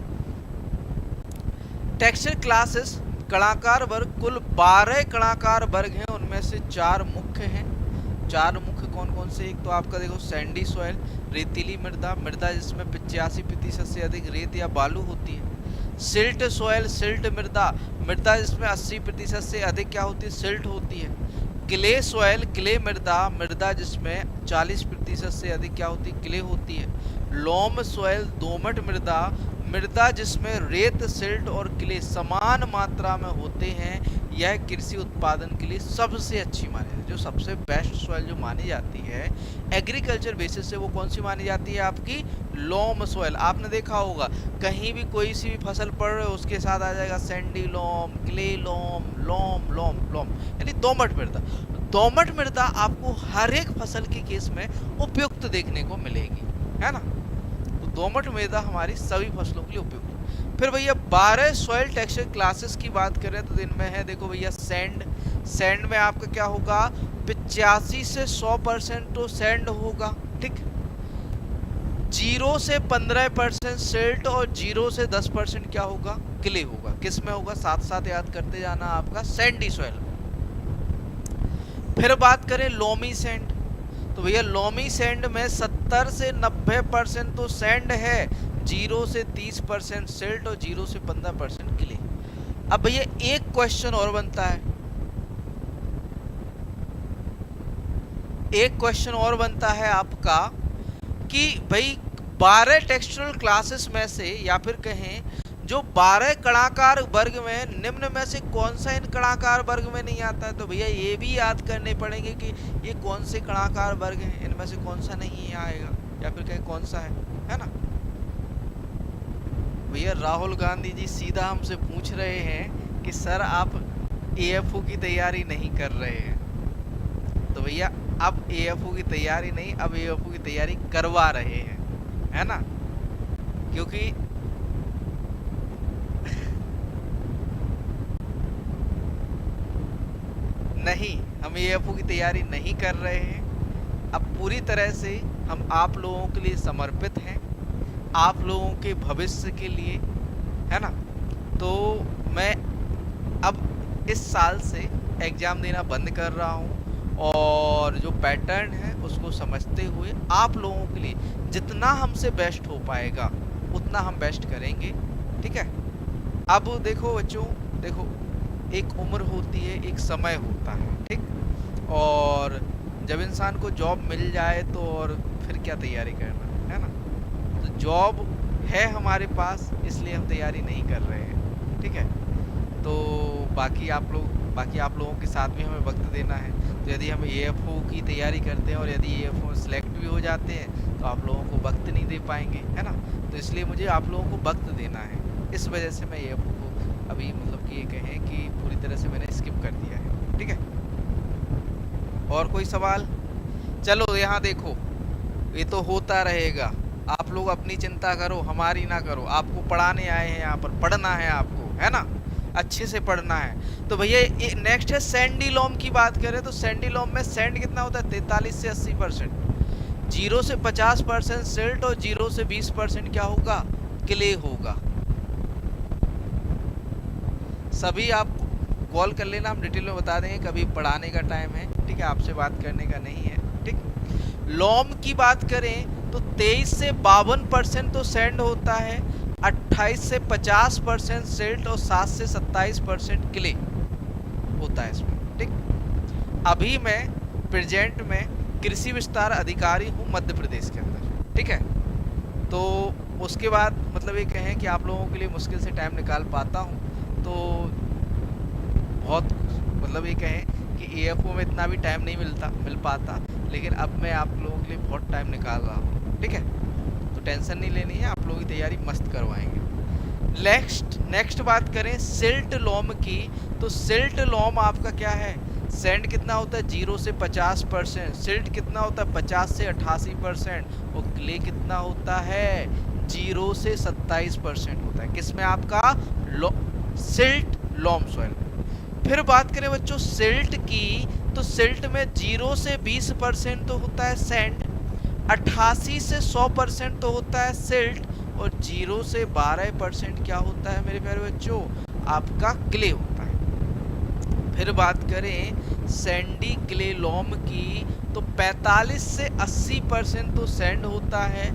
टेक्सचर क्लासेस कणाकार वर्ग, कुल 12 कणाकार वर्ग हैं, उनमें से 4 मुख्य हैं। 4 मुख्य कौन कौन से, एक तो आपका देखो सैंडी सॉइल, रेतीली मृदा, मृदा जिसमें 85% से अधिक रेत या बालू होती है। सिल्ट सॉइल, सिल्ट मृदा, मृदा जिसमें 80% से अधिक क्या होती है, सिल्ट होती है। क्ले सॉइल, क्ले मृदा, मृदा जिसमें 40% से अधिक क्या होती है, क्ले होती है। लोम सॉइल, दोमट मृदा, मृदा जिसमें रेत, सिल्ट और क्ले समान मात्रा में होते हैं। यह कृषि उत्पादन के लिए सबसे अच्छी मानी जाती है, जो सबसे बेस्ट सॉइल जो मानी जाती है एग्रीकल्चर बेसिस से, वो कौन सी मानी जाती है, आपकी लोम सॉइल। आपने देखा होगा कहीं भी कोई सी भी फसल पड़ रही है उसके साथ आ जाएगा सैंडी लोम, क्ले लोम, लोम लोम लोम, यानी दोमट मृदा। दोमट मृदा आपको हर एक फसल के केस में उपयुक्त देखने को मिलेगी, है ना। तो दोमट मृदा हमारी सभी फसलों के लिए उपयुक्त। फिर भैया 12 सॉइल टेक्सचर क्लासेस की बात करें तो दिन में है, देखो भैया सैंड, सैंड में आपका क्या होगा, 85 से 100% तो सैंड होगा, ठीक। 0 से 15% सिल्ट और 0 से 10% क्या होगा, क्ले होगा। किस में होगा, साथ साथ याद करते जाना, आपका सैंडी सॉइल। फिर बात करें लोमी सैंड, तो भैया लोमी सैंड में 70 से 90% तो सैंड है, 0 से 30% सिल्ट और 0 से 15% क्ले। अब भैया एक क्वेश्चन और बनता है, एक क्वेश्चन और बनता है आपका कि भाई 12 टेक्सचरल क्लासेस में से, या फिर कहें जो 12 कणाकार वर्ग में, निम्न में से कौन सा इन कणाकार वर्ग में नहीं आता है। तो भैया ये भी याद करने पड़ेंगे कि ये कौन से कणाकार वर्ग हैं, इनमें से कौन सा नहीं आएगा, या फिर कहें कौन सा है ना। भैया राहुल गांधी जी सीधा हमसे पूछ रहे हैं कि सर आप एएफओ की तैयारी नहीं कर रहे हैं। तो भैया अब एएफओ की तैयारी नहीं, अब एएफओ की तैयारी करवा रहे हैं, है ना। क्योंकि नहीं, हम एएफओ की तैयारी नहीं कर रहे हैं। अब पूरी तरह से हम आप लोगों के लिए समर्पित हैं, आप लोगों के भविष्य के लिए, है ना। तो मैं अब इस साल से एग्ज़ाम देना बंद कर रहा हूँ और जो पैटर्न है उसको समझते हुए आप लोगों के लिए जितना हमसे बेस्ट हो पाएगा उतना हम बेस्ट करेंगे, ठीक है। अब देखो बच्चों, देखो एक उम्र होती है, एक समय होता है, ठीक। और जब इंसान को जॉब मिल जाए तो और फिर क्या तैयारी करना, है ना। तो जॉब है हमारे पास, इसलिए हम तैयारी नहीं कर रहे हैं, ठीक है। तो बाकी आप लोगों के साथ भी हमें वक्त देना है। तो यदि हम एएफओ की तैयारी करते हैं और यदि एएफओ सेलेक्ट भी हो जाते हैं तो आप लोगों को वक्त नहीं दे पाएंगे, है ना। तो इसलिए मुझे आप लोगों को वक्त देना है, इस वजह से मैं एएफओ को अभी मतलब कि ये कहें कि पूरी तरह से मैंने स्किप कर दिया है, ठीक है। और कोई सवाल? चलो यहाँ देखो, ये तो होता रहेगा, आप लोग अपनी चिंता करो, हमारी ना करो। आपको पढ़ाने आए हैं यहाँ पर, पढ़ना है आपको, है ना, अच्छे से पढ़ना है। तो भैया नेक्स्ट है सैंडी लोम की बात करें तो सैंडी लोम में सैंड कितना होता है, 43 से 80%, 0 से 50% सिल्ट और 0 से 20% क्या होगा, क्ले होगा। सभी आप कॉल कर लेना, हम डिटेल में बता देंगे, कभी पढ़ाने का टाइम है, ठीक है, आपसे बात करने का नहीं है, ठीक। लोम की बात करें तो 23 से 52% तो सैंड होता है, 28 से 50% सिल्ट और 7 से 27% क्ले होता है इसमें। ठीक, अभी मैं प्रेजेंट में कृषि विस्तार अधिकारी हूँ मध्य प्रदेश के अंदर। ठीक है, तो उसके बाद मतलब ये कहें कि आप लोगों के लिए मुश्किल से टाइम निकाल पाता हूँ, तो बहुत मतलब ये कहें कि AFO में इतना भी टाइम नहीं मिल पाता, लेकिन अब मैं आप लोगों के लिए बहुत टाइम निकाल रहा हूँ। ठीक है, तो टेंशन नहीं लेनी है, आप लोगों की तैयारी मस्त करवाएंगे। नेक्स्ट बात करें सिल्ट लॉम की, तो सिल्ट लॉम आपका क्या है, सैंड कितना होता है 0 से 50%, सिल्ट कितना होता है 50 से 88%, और क्ले कितना होता है 0 से 27% होता है। किसमें आपका सिल्ट लॉम सॉइल। फिर बात करें बच्चों सिल्ट की, तो सिल्ट में 0 से 20% तो होता है सैंड, 88 से 100% तो होता है सिल्ट, और 0 से 12% क्या होता है मेरे प्यारे बच्चों, आपका क्ले होता है। फिर बात करें सैंडी क्ले लॉम की, तो 45 से 80% तो सैंड होता है,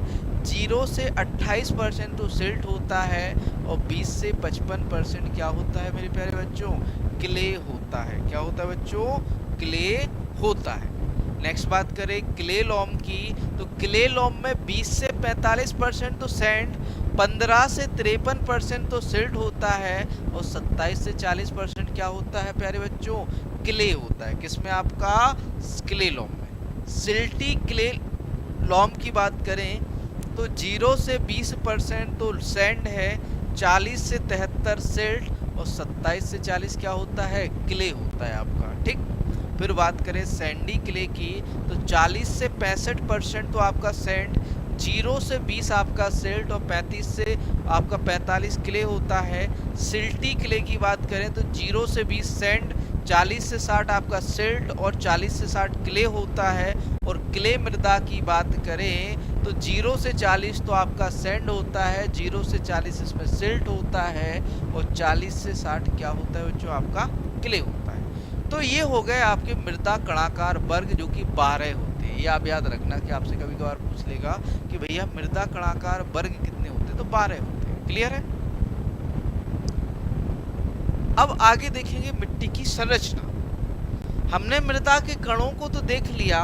0 से 28% तो सिल्ट होता है, और 20 से 55% क्या होता है मेरे प्यारे बच्चों, क्ले होता है। क्या होता है बच्चों, क्ले होता है। नेक्स्ट बात करें क्ले लॉम की, तो क्ले लॉम में 20 से 45% तो सैंड, 15 से 53% तो सिल्ट होता है, और 27 से 40% क्या होता है प्यारे बच्चों, क्ले होता है। किसमें आपका, क्ले लॉम में। सिल्टी क्ले लॉम की बात करें तो 0 से 20% तो सैंड है, 40 से 73 सिल्ट, और 27 से 40 क्या होता है, क्ले होता है आपका। ठीक, फिर बात करें सैंडी क्ले की, तो 40 से 65% तो आपका सैंड, 0 से 20 आपका सिल्ट, और 35 से आपका 45 क्ले होता है। सिल्टी क्ले की बात करें तो 0 से 20 सैंड, 40 से 60 आपका सिल्ट, और 40 से 60 क्ले होता है। और क्ले मृदा की बात करें तो 0 से 40 तो आपका सैंड होता है, 0 से 40 इसमें सिल्ट होता है, और 40 से 60 क्या होता है बच्चों, आपका क्ले होता है। तो ये हो गए आपके मृदा कणाकार वर्ग जो कि 12 होते हैं। ये आप याद रखना कि आपसे कभी कभार पूछ लेगा कि भैया मृदा कणाकार वर्ग कितने होते हैं, तो 12 होते हैं। क्लियर है। अब आगे देखेंगे मिट्टी की संरचना। हमने मृदा के कणों को तो देख लिया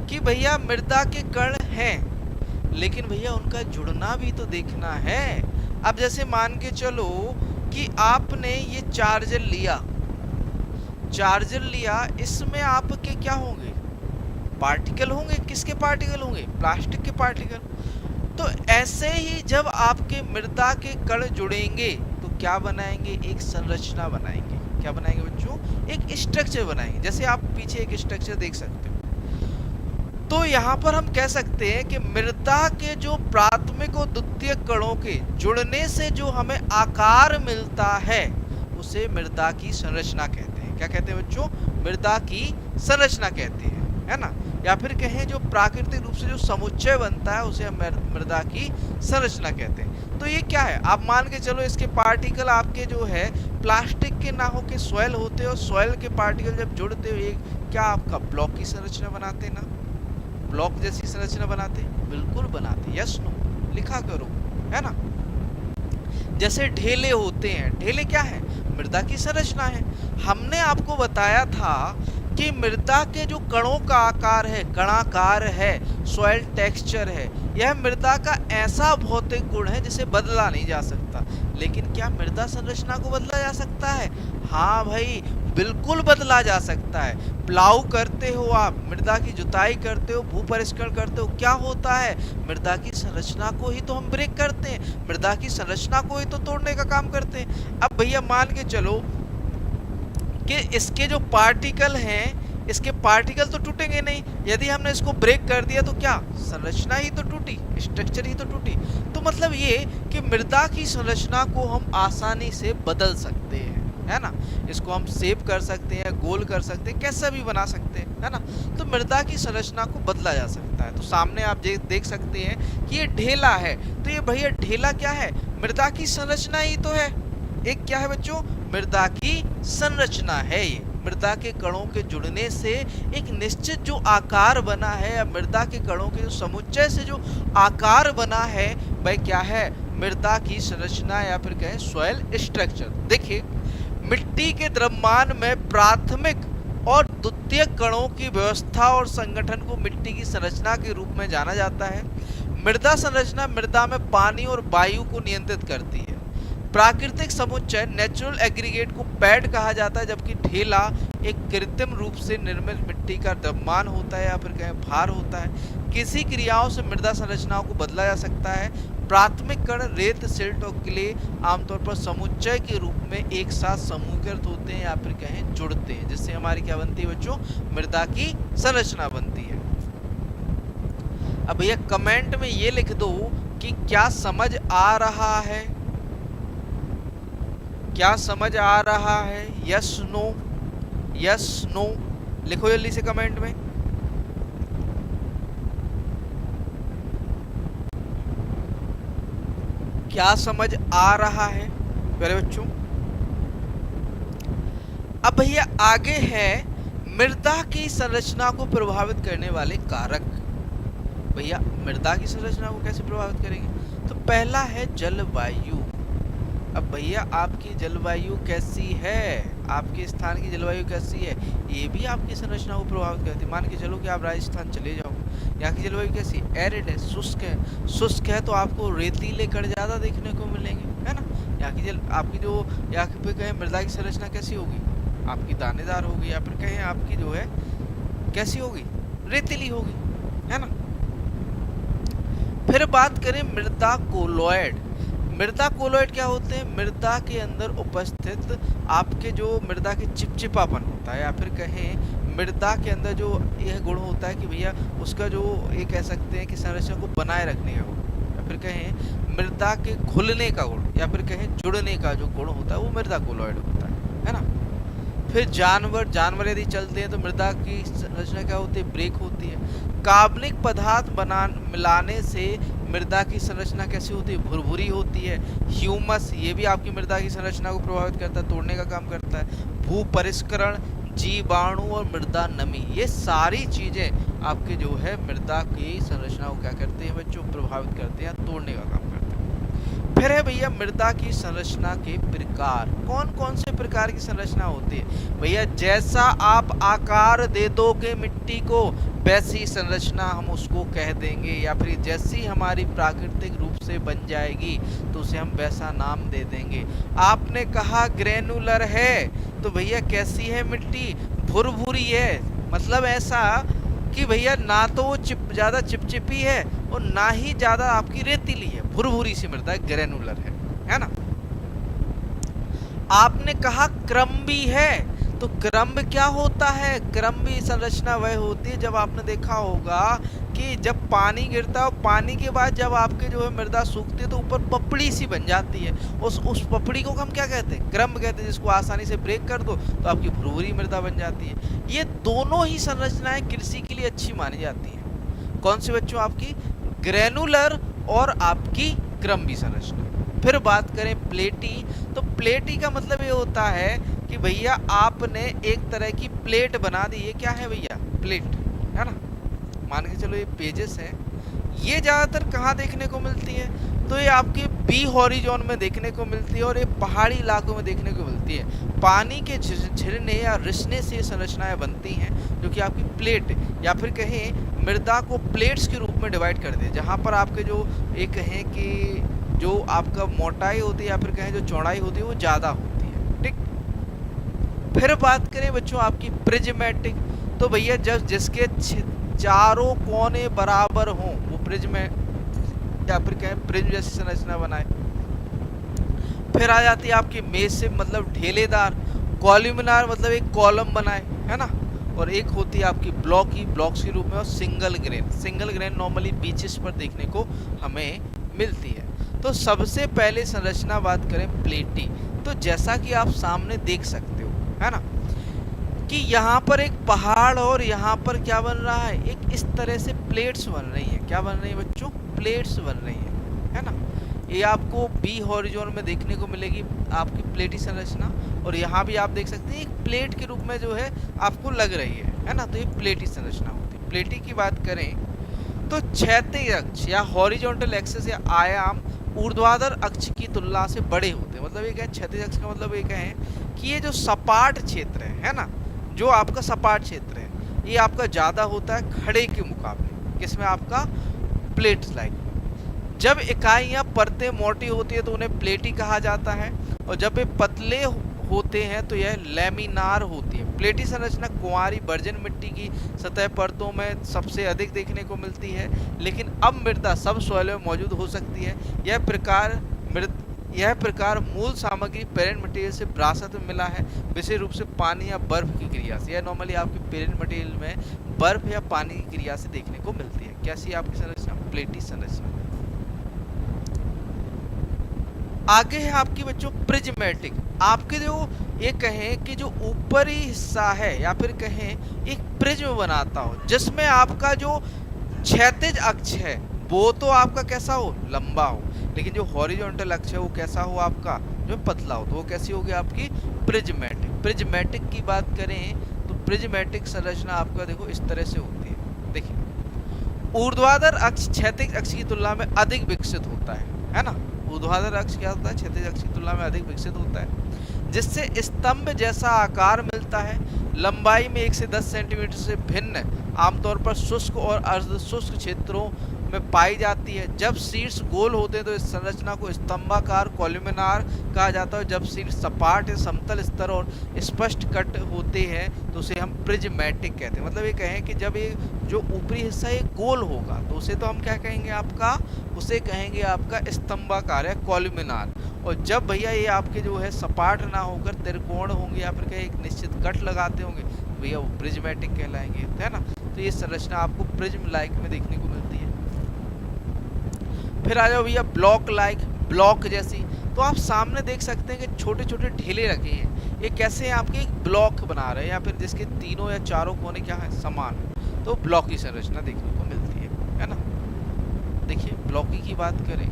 कि भैया मृदा के कण हैं, लेकिन भैया उनका जुड़ना भी तो देखना है। अब जैसे मान के चलो कि आपने ये चार्जर लिया, इसमें आपके क्या होंगे, पार्टिकल होंगे। किसके पार्टिकल होंगे, प्लास्टिक के पार्टिकल। तो ऐसे ही जब आपके मृदा के कण जुड़ेंगे तो क्या बनाएंगे, एक संरचना बनाएंगे। क्या बनाएंगे बच्चों, एक स्ट्रक्चर बनाएंगे। जैसे आप पीछे एक स्ट्रक्चर देख सकते हो। तो यहाँ पर हम कह सकते हैं कि मृदा के जो प्राथमिक और द्वितीय कणों के जुड़ने से जो हमें आकार मिलता है उसे मृदा की संरचना कहते हैं। क्या कहते हैं बच्चों, मृदा की संरचना कहते हैं, है ना। या फिर कहें जो प्राकृतिक रूप से जो समुच्चय बनता है उसे हम मृदा की संरचना कहते हैं। तो ये क्या है, आप मान के चलो इसके पार्टिकल आपके जो है प्लास्टिक के ना हो के सॉइल होते हैं, और सॉइल के पार्टिकल जब जुड़ते हुए क्या आपका ब्लॉक की संरचना बनाते ना, ब्लॉक जैसी संरचना बनाते, बिल्कुल बनाते। यस नो लिखा करो, है ना। जैसे ढेले होते हैं, ढेले क्या है, मृदा की संरचना है। हमने आपको बताया था कि मृदा के जो कणों का आकार है, कणाकार है, सॉइल टेक्सचर है, यह मृदा का ऐसा भौतिक गुण है जिसे बदला नहीं जा सकता। लेकिन क्या मृदा संरचना को बदला जा सकता है, हाँ भाई बिल्कुल बदला जा सकता है। प्लाऊ करते हो आप, मृदा की जुताई करते हो, भू परिष्करण करते हो, क्या होता है, मृदा की संरचना को ही तो हम ब्रेक करते हैं, मृदा की संरचना को ही तो तोड़ने का काम करते हैं। अब भैया मान के चलो कि इसके जो पार्टिकल हैं, इसके पार्टिकल तो टूटेंगे नहीं। यदि हमने इसको ब्रेक कर दिया तो क्या, संरचना ही तो टूटी, स्ट्रक्चर ही तो टूटी। तो मतलब ये कि मृदा की संरचना को हम आसानी से बदल सकते हैं, है ना। इसको हम शेप कर सकते हैं, गोल कर सकते हैं, कैसा भी बना सकते हैं, है ना। तो मृदा की संरचना को बदला जा सकता है। तो सामने आप देख सकते हैं कि ये ढेला है, तो ये भैया ढेला क्या है, मृदा की संरचना ही तो है। एक क्या है बच्चों, मृदा की संरचना है ये, मृदा के कणों के जुड़ने से एक निश्चित जो आकार बना है, या मृदा के कणों के जो समुच्चय से जो आकार बना है, वह क्या है? मृदा की संरचना या फिर कहें सॉइल स्ट्रक्चर। देखिए, मिट्टी के द्रव्यमान में प्राथमिक और द्वितीयक कणों की व्यवस्था और संगठन को मिट्टी की संरचना के रूप में जाना जाता है। मृदा संरचना मृदा में पानी और वायु को नियंत्रित करती है। प्राकृतिक समुच्चय नेचुरल एग्रीगेट को पैड कहा जाता है, जबकि ढेला एक कृत्रिम रूप से निर्मित मिट्टी का द्रव्यमान होता है या फिर कहें भार होता है। किसी क्रियाओं से मृदा संरचनाओं को बदला जा सकता है। प्राथमिक कण रेत, सिल्ट और क्ले आमतौर पर समुच्चय के रूप में एक साथ समूहीकृत होते हैं या फिर कहें जुड़ते हैं, जिससे हमारी क्या बनती है बच्चों? मृदा की संरचना बनती है। अब भैया कमेंट में ये लिख दो कि क्या समझ आ रहा है? क्या समझ आ रहा है? यस नो, यस नो लिखो जल्दी से कमेंट में। क्या समझ आ रहा है प्यारे बच्चों? अब भैया आगे है मृदा की संरचना को प्रभावित करने वाले कारक। भैया मृदा की संरचना को कैसे प्रभावित करेंगे? तो पहला है जलवायु। अब भैया आपकी जलवायु कैसी है? आपके स्थान की जलवायु कैसी है? ये भी आपकी संरचना को प्रभावित करती है। मान के चलो कि आप राजस्थान चले जाओ, यहाँ की जलवायु कैसी? एरिड है, शुष्क है। शुष्क है तो आपको रेतीले कण ज्यादा देखने को मिलेंगे, है ना। यहाँ की आपकी जो यहाँ पे कहें मृदा की संरचना कैसी होगी? आपकी दानेदार होगी, या फिर कहें आपकी जो है कैसी होगी? रेतीली होगी, है ना। फिर बात करें मृदा कोलॉइड। मृदा कोलॉइड क्या होते हैं? मृदा के अंदर उपस्थित आपके जो मृदा के चिपचिपापन होता है, या फिर कहें मृदा के अंदर जो यह गुण होता है कि भैया उसका जो ये कह सकते हैं कि संरचना को बनाए रखने का गुण, या फिर कहें मृदा के घुलने का गुण, या फिर कहें जुड़ने का जो गुण होता है, वो मृदा कोलॉइड होता है ना। फिर जानवर यदि चलते हैं तो मृदा की संरचना क्या होती है? ब्रेक होती है। कार्बनिक पदार्थ मिलाने से मृदा की संरचना कैसी होती है? भुरभुरी होती है। ह्यूमस, ये भी आपकी मृदा की संरचना को प्रभावित करता है, तोड़ने का काम करता है। भू परिष्करण, जीवाणु और मृदा नमी, ये सारी चीजें आपके जो है मृदा की संरचना को क्या करते हैं बच्चों? प्रभावित करते हैं, तोड़ने का काम करते हैं। फिर है भैया मृदा की संरचना के प्रकार। कौन कौन से प्रकार की संरचना होती है? भैया जैसा आप आकार दे दोगे मिट्टी को, वैसी संरचना हम उसको कह देंगे, या फिर जैसी हमारी प्राकृतिक रूप से बन जाएगी तो उसे हम वैसा नाम दे देंगे। आपने कहा ग्रेनुलर है, तो भैया कैसी है मिट्टी? भुरभुरी है। मतलब ऐसा कि भैया ना तो वो ज्यादा चिपचिपी है और ना ही ज्यादा आपकी रेतीली है, भुरभुरी सी मृदा, ग्रेनुलर है ना। आपने कहा क्रम्बी है, तो क्रम्ब क्या होता है? क्रम्बी संरचना वह होती है जब आपने देखा होगा कि जब पानी गिरता है और पानी के बाद जब आपके जो है मृदा सूखती है तो ऊपर पपड़ी सी बन जाती है। उस पपड़ी को हम क्या कहते हैं? क्रम्ब कहते हैं। जिसको आसानी से ब्रेक कर दो तो आपकी भुरभुरी मृदा बन जाती है। ये दोनों ही संरचनाएं कृषि के लिए अच्छी मानी जाती हैं। कौन सी बच्चों? आपकी ग्रेनुलर और आपकी क्रम्बी संरचना। फिर बात करें प्लेटी, तो प्लेटी का मतलब ये होता है कि भैया आपने एक तरह की प्लेट बना दी। ये क्या है भैया? प्लेट, है ना। मान के चलो ये पेजेस है। ये ज्यादातर कहाँ देखने को मिलती है? तो ये आपके बी हॉरिजॉन में देखने को मिलती है और ये पहाड़ी इलाकों में देखने को मिलती है। पानी के झिरने या रिसने से संरचनाएं बनती हैं, जो कि आपकी प्लेट, या फिर कहें मृदा को प्लेट्स के रूप में डिवाइड कर दे, जहाँ पर आपके जो एक कहें कि जो आपका मोटाई होती है या फिर कहें जो चौड़ाई होती है वो ज़्यादा होती है, ठीक। फिर बात करें बच्चों आपकी प्रिज्मेटिक, तो भैया जब जिसके चारों कोने बराबर हों वो प्रिज्म, या फिर कहें प्रिज्म जैसी संरचना बनाए। फिर आ जाती है आपकी मेसिव, मतलब ढेलेदार। कॉलमनार मतलब एक कॉलम बनाए, है ना। और एक होती है आपकी ब्लॉकी, ब्लॉक्स के रूप में। और सिंगल ग्रेन नॉर्मली बीचेस पर देखने को हमें मिलती है। तो सबसे पहले संरचना बात करें प्लेटी, तो जैसा कि आप सामने देख सकते हो, है ना, कि यहाँ पर एक पहाड़ और यहाँ पर क्या बन रहा है? एक इस तरह से प्लेट्स बन रही हैं। क्या बन रही है बच्चों? प्लेट्स बन रही हैं, है ना। ये आपको बी हॉरिजॉन में देखने को मिलेगी आपकी प्लेटी संरचना, और यहाँ भी आप देख सकते हैं एक प्लेट के रूप में जो है आपको लग रही है ना, तो ये प्लेटी संरचना होती है। प्लेटी की बात करें तो क्षैतिज अक्ष या हॉरिजॉन्टल एक्सिस या आयाम ऊर्ध्वाधर अक्ष की तुलना से बड़े होते हैं। मतलब ये कहें क्षैतिज अक्ष का मतलब ये कहें कि ये जो सपाट क्षेत्र है ना, जो आपका सपाट क्षेत्र है, ये आपका ज़्यादा होता है खड़े के मुकाबले, किसमें आपका प्लेट लाइक में। जब इकाइयाँ परतें मोटी होती है तो उन्हें प्लेटी कहा जाता है, और जब वे पतले होते हैं तो यह लैमिनार होती है। प्लेटी संरचना कुंवारी वर्जन मिट्टी की सतह परतों में सबसे अधिक देखने को मिलती है, लेकिन अब मृदा सब सॉइल में मौजूद हो सकती है। यह प्रकार मूल सामग्री पेरेंट मटेरियल से विरासत में मिला है, विशेष रूप से पानी या बर्फ की क्रिया से। यह नॉर्मली आपके पेरेंट मटेरियल में बर्फ या पानी की क्रिया से देखने को मिलती है। कैसी आपकी संरचना? प्लेटी संरचना। आगे है आपकी बच्चों प्रिज्मेटिक। आपके जो ये कहें कि जो ऊपरी हिस्सा है या फिर कहें एक प्रिज्म बनाता हो, जिसमें आपका जो क्षैतिज अक्ष है वो तो आपका कैसा हो? लंबा हो, लेकिन जो हॉरिजॉन्टल अक्ष है वो कैसा हो? आपका जो पतला हो, तो वो कैसी होगी? आपकी प्रिज्मेटिक। प्रिज्मेटिक की बात करें तो प्रिज्मेटिक संरचना आपका देखो इस तरह से होती है। देखिए, ऊर्ध्वाधर अक्ष क्षैतिज अक्ष की तुलना में अधिक विकसित होता है ना। ऊर्ध्वाधर अक्ष क्या होता है? क्षैतिज अक्ष की तुलना में अधिक विकसित होता है, जिससे स्तंभ जैसा आकार मिलता है। लंबाई में 1 से 10 सेंटीमीटर से भिन्न आमतौर पर शुष्क और अर्ध शुष्क क्षेत्रों में पाई जाती है। जब शीर्ष गोल होते हैं तो इस संरचना को स्तंभाकार कॉलमिनार कहा जाता है। जब शीर्ष सपाट समतल स्तर और स्पष्ट कट होते हैं तो उसे हम प्रिज्मेटिक कहते हैं। मतलब ये कहें कि जब ये जो ऊपरी हिस्सा ये गोल होगा तो उसे तो हम क्या कहेंगे? आपका उसे कहेंगे आपका स्तंभाकार है, कॉलमिनार। और जब भैया ये आपके जो है सपाट ना होकर त्रिकोण होंगे या फिर एक निश्चित कट लगाते होंगे तो भैया वो प्रिज्मेटिक कहलाएंगे, है ना। तो ये संरचना आपको प्रिज्म लाइक में देखने को मिलती है। फिर आ जाओ भैया ब्लॉक लाइक, ब्लॉक जैसी। तो आप सामने देख सकते हैं कि छोटे छोटे ढेले रखे हैं। ये कैसे हैं? आपके एक ब्लॉक बना रहे हैं या फिर जिसके तीनों या चारों कोने क्या है? समान है, तो ब्लॉक की संरचना देखने को मिलती है ना। देखिए ब्लॉकी की बात करें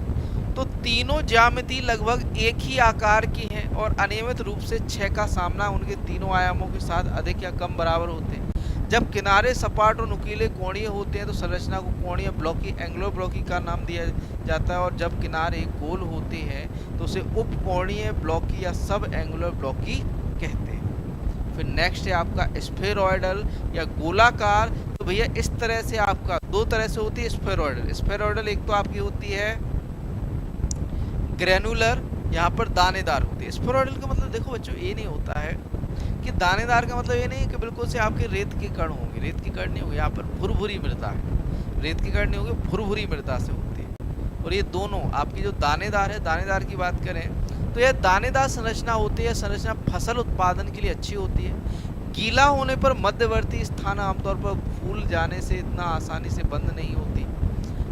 तो तीनों ज्यामिति लगभग एक ही आकार की हैं और अनियमित रूप से 6 का सामना उनके तीनों आयामों के साथ अधिक या कम बराबर होते हैं। जब किनारे सपाट और नुकीले कोणीय होते हैं तो संरचना को कोणीय ब्लॉकी, एंग्लो ब्लॉकी का नाम दिया जाता है, और जब किनारे गोल होते हैं तो उसे उप कोणीय ब्लॉकी या सब एंगुलर ब्लॉकी कहते हैं। फिर नेक्स्ट है आपका स्फेरॉइडल या गोलाकार। तो भैया इस तरह से आपका दो तरह से होती है स्फेरॉइडल। स्फेरॉइडल एक तो आपकी होती है ग्रेनुलर, यहाँ पर दानेदार होती है। स्फेरॉइडल का मतलब देखो बच्चों ये नहीं होता है कि दानेदार का मतलब ये नहीं कि बिल्कुल से आपके रेत के कण होंगे। रेत के कण नहीं होंगे, यहाँ पर भुरभुरी मृदा है। रेत के कण नहीं होंगे, भुरभुरी मृदा से होती है। और ये दोनों आपकी जो दानेदार है, दानेदार की बात करें तो यह दानेदार संरचना होती है। संरचना फसल उत्पादन के लिए अच्छी होती है। गीला होने पर मध्यवर्ती स्थान आमतौर पर फूल जाने से इतना आसानी से बंद नहीं होती,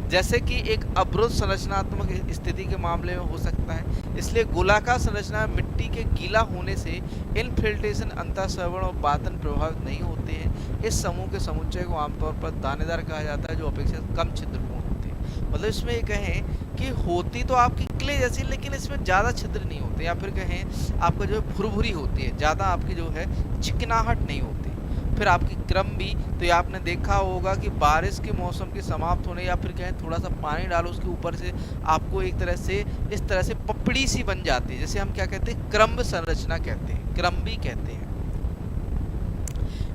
जैसे कि एक अवरुद्ध संरचनात्मक स्थिति के मामले में हो सकता है। इसलिए गोलाकार संरचना मिट्टी के गीला होने से इनफिल्ट्रेशन, अंतःस्रवण और बातन प्रभावित नहीं होते हैं। इस समूह के समुच्चय को आमतौर पर दानेदार कहा जाता है, जो अपेक्षाकृत कम छिद्रपूर्ण होते हैं। मतलब इसमें ये कहें कि होती तो आपकी क्ले जैसी, लेकिन इसमें ज़्यादा छिद्र नहीं होते, या फिर कहें आपका जो है भुरभुरी होती है, ज़्यादा आपकी जो है चिकनाहट नहीं होती। फिर आपकी क्रम भी, तो ये आपने देखा होगा कि बारिश के मौसम के समाप्त होने या फिर कहें थोड़ा सा पानी डालो उसके ऊपर से आपको एक तरह से इस तरह से पपड़ी सी बन जाती है, जैसे हम क्या कहते हैं? क्रम संरचना कहते हैं, क्रम भी कहते हैं।